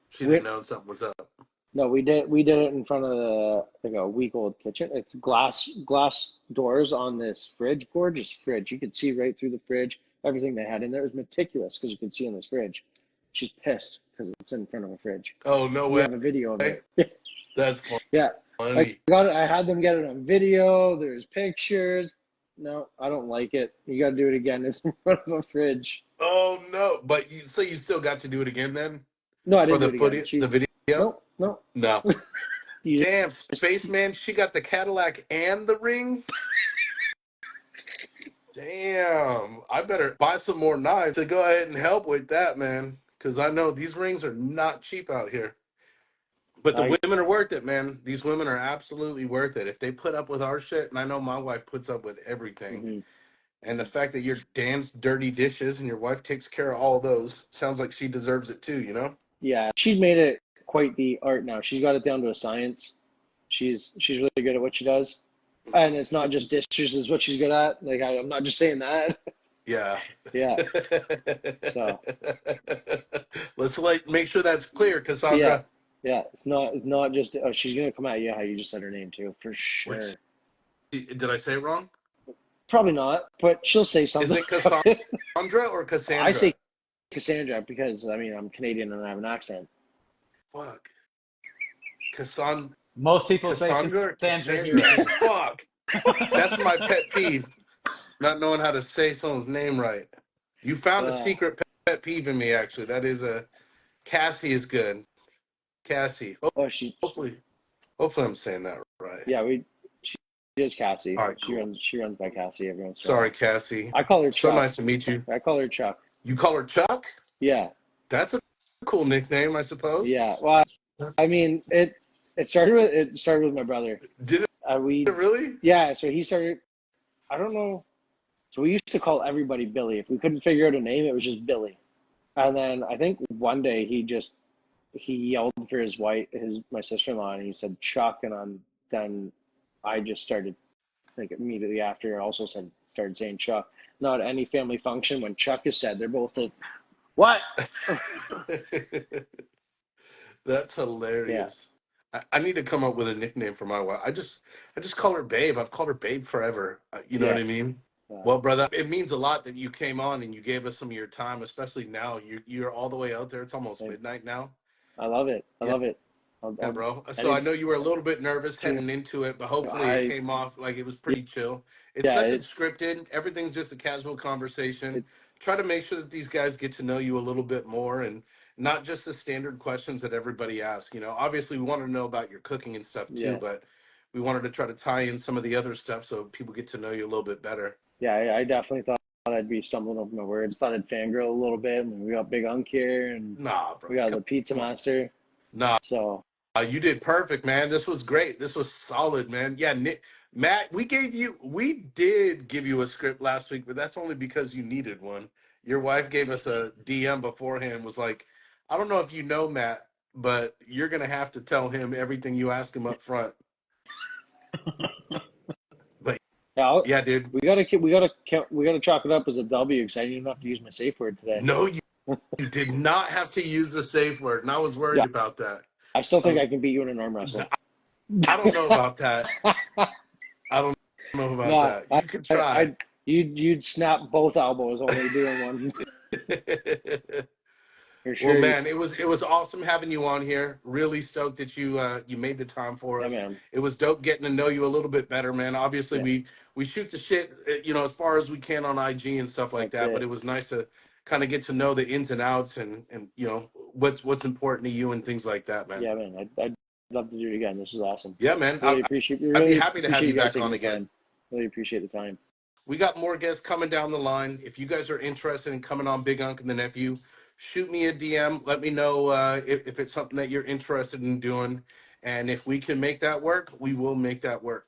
She We didn't know something was up. no, we did it in front of the like a week old kitchen. It's glass doors on this fridge, gorgeous fridge. You could see right through the fridge. Everything they had in there was meticulous because you could see in this fridge. She's pissed because it's in front of a fridge. Oh, no We way. have a video of it. That's Yeah, I funny. got it. I had them get it on video. There's pictures. No, I don't like it. You got to do it again. It's in front of a fridge. Oh no. But you still got to do it again then? No, I For didn't do the it again. the video? No, no. No. You Damn, just, spaceman, she got the Cadillac and the ring? Damn. I better buy some more knives to go ahead and help with that, man. Because I know these rings are not cheap out here. But the I. women are worth it, man. These women are absolutely worth it. If they put up with our shit, and I know my wife puts up with everything, Mhm. and the fact that your Dan's dirty dishes and your wife takes care of all those sounds like she deserves it too, you know? Yeah, she's made it quite the art now. She's got it down to a science. She's really good at what she does, and it's not just dishes is what she's good at. Like I'm not just saying that. Yeah. Yeah. So Let's make sure that's clear, yeah, Cassandra. yeah. It's not just oh she's gonna come at you how you just said her name too for Which sure. did I say it wrong? Probably not, but she'll say Is something. it Cassandra or I say Cassandra? Cassandra because I mean I'm Canadian and I have an accent. Fuck. Cassan Most people say Cassandra or Cassandra here Cassandra? too. Fuck. That's my pet peeve. Not knowing how to say someone's name right. You found a Uh, secret pet peeve in me, actually. That is a Cassie is good. Cassie. oh she Hopefully I'm saying that right. yeah she is Cassie. All right, She cool. runs by Cassie every once in a Sorry, while. Cassie. I call her So Chuck. nice to meet you. I call her Chuck. You call her Chuck? Yeah, That's a cool nickname, I suppose. yeah. Well, I mean, it started with my brother. Did it We really? yeah. So he started. I don't know. So we used to call everybody Billy. If we couldn't figure out a name, it was just Billy. And then I think one day he yelled for his wife, my sister-in-law, and he said Chuck, and then I just started like immediately after also started saying Chuck. Not any family function when Chuck is said, they're both like, what? That's Yeah, hilarious. I need to come up with a nickname for my wife. I just call her Babe. I've called her Babe forever. You know what yeah. I mean? Uh, Well, brother, it means a lot that you came on and you gave us some of your time, especially now. You're all the way out there. It's almost I, midnight now. I love it. I Yeah, love it. yeah, I'll bro. So I anytime. know you were a little bit nervous heading into it, but hopefully it I came off like it was pretty chill. It's yeah. nothing scripted. Everything's just a casual conversation. It Try to make sure that these guys get to know you a little bit more and not just the standard questions that everybody asks. You know, obviously we want to know about your cooking and stuff too, yeah. but we wanted to try to tie in some of the other stuff so people get to know you a little bit better. Yeah, I definitely thought I'd be stumbling over my words. Thought I'd fangirl a little bit. And we got Big Unk here, and Nah, we bro, got the Pizza come on. Master. Nah, So you did perfect, man. This was great. This was solid, man. Yeah, Nick, Matt, we did give you a script last week, but that's only because you needed one. Your wife gave us a DM beforehand, was like, I don't know if you know Matt, but you're gonna have to tell him everything you ask him up front. But yeah, yeah, dude. we gotta chalk it up as a W because I didn't even have to use my safe word today. No, you did not have to use the safe word, and I was worried Yeah, about that. I still I think I was, can beat you in an arm wrestle. I don't know about that. I don't know about No, that. You could try. you'd snap both elbows only doing one for Well, sure. man, it was awesome having you on here. Really stoked that you made the time for Yeah, us. man. It was dope getting to know you a little bit better, man. Obviously, Yeah, we shoot the shit, as far as we can on IG and stuff like that's that. But it. it was nice to kind of get to know the ins and outs and what's important to you and things like that, man. Yeah, man. I'd love to do it again. This is awesome. Yeah, man. Really appreciate I'd be really happy to have appreciate you you guys back taking on the again. time. Really appreciate the time. We got more guests coming down the line. If you guys are interested in coming on Big Unk and the Nephew, shoot me a DM. Let me know if it's something that you're interested in doing. And if we can make that work, we will make that work.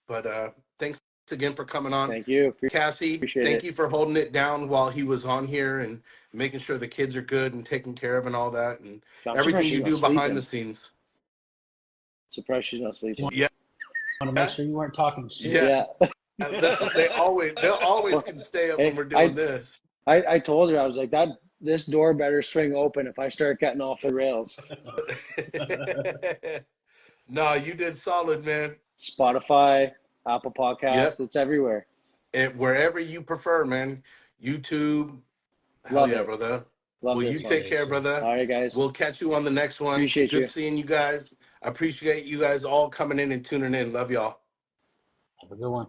But thanks again for coming on. Thank you. Cassie, Appreciate thank it. you for holding it down while he was on here and making sure the kids are good and taken care of and all that and I'm surprised everything she's you not do behind the sleeping. scenes. Surprised she's not You sleeping. Yeah. want to make sure you weren't talking shit. Yeah. Yeah. They'll always Well, can stay up when hey, we're doing this. I told her I was like this door better swing open if I start getting off the rails. No, you did solid, man. Spotify, Apple Podcasts, Yep. it's everywhere. Wherever you prefer, man. YouTube. Hell Love yeah, it. brother. Love Well, you this one. take care, brother. All right, guys. We'll catch you on the next one. Appreciate Good you. seeing you guys. I appreciate you guys all coming in and tuning in. Love y'all. Have a good one.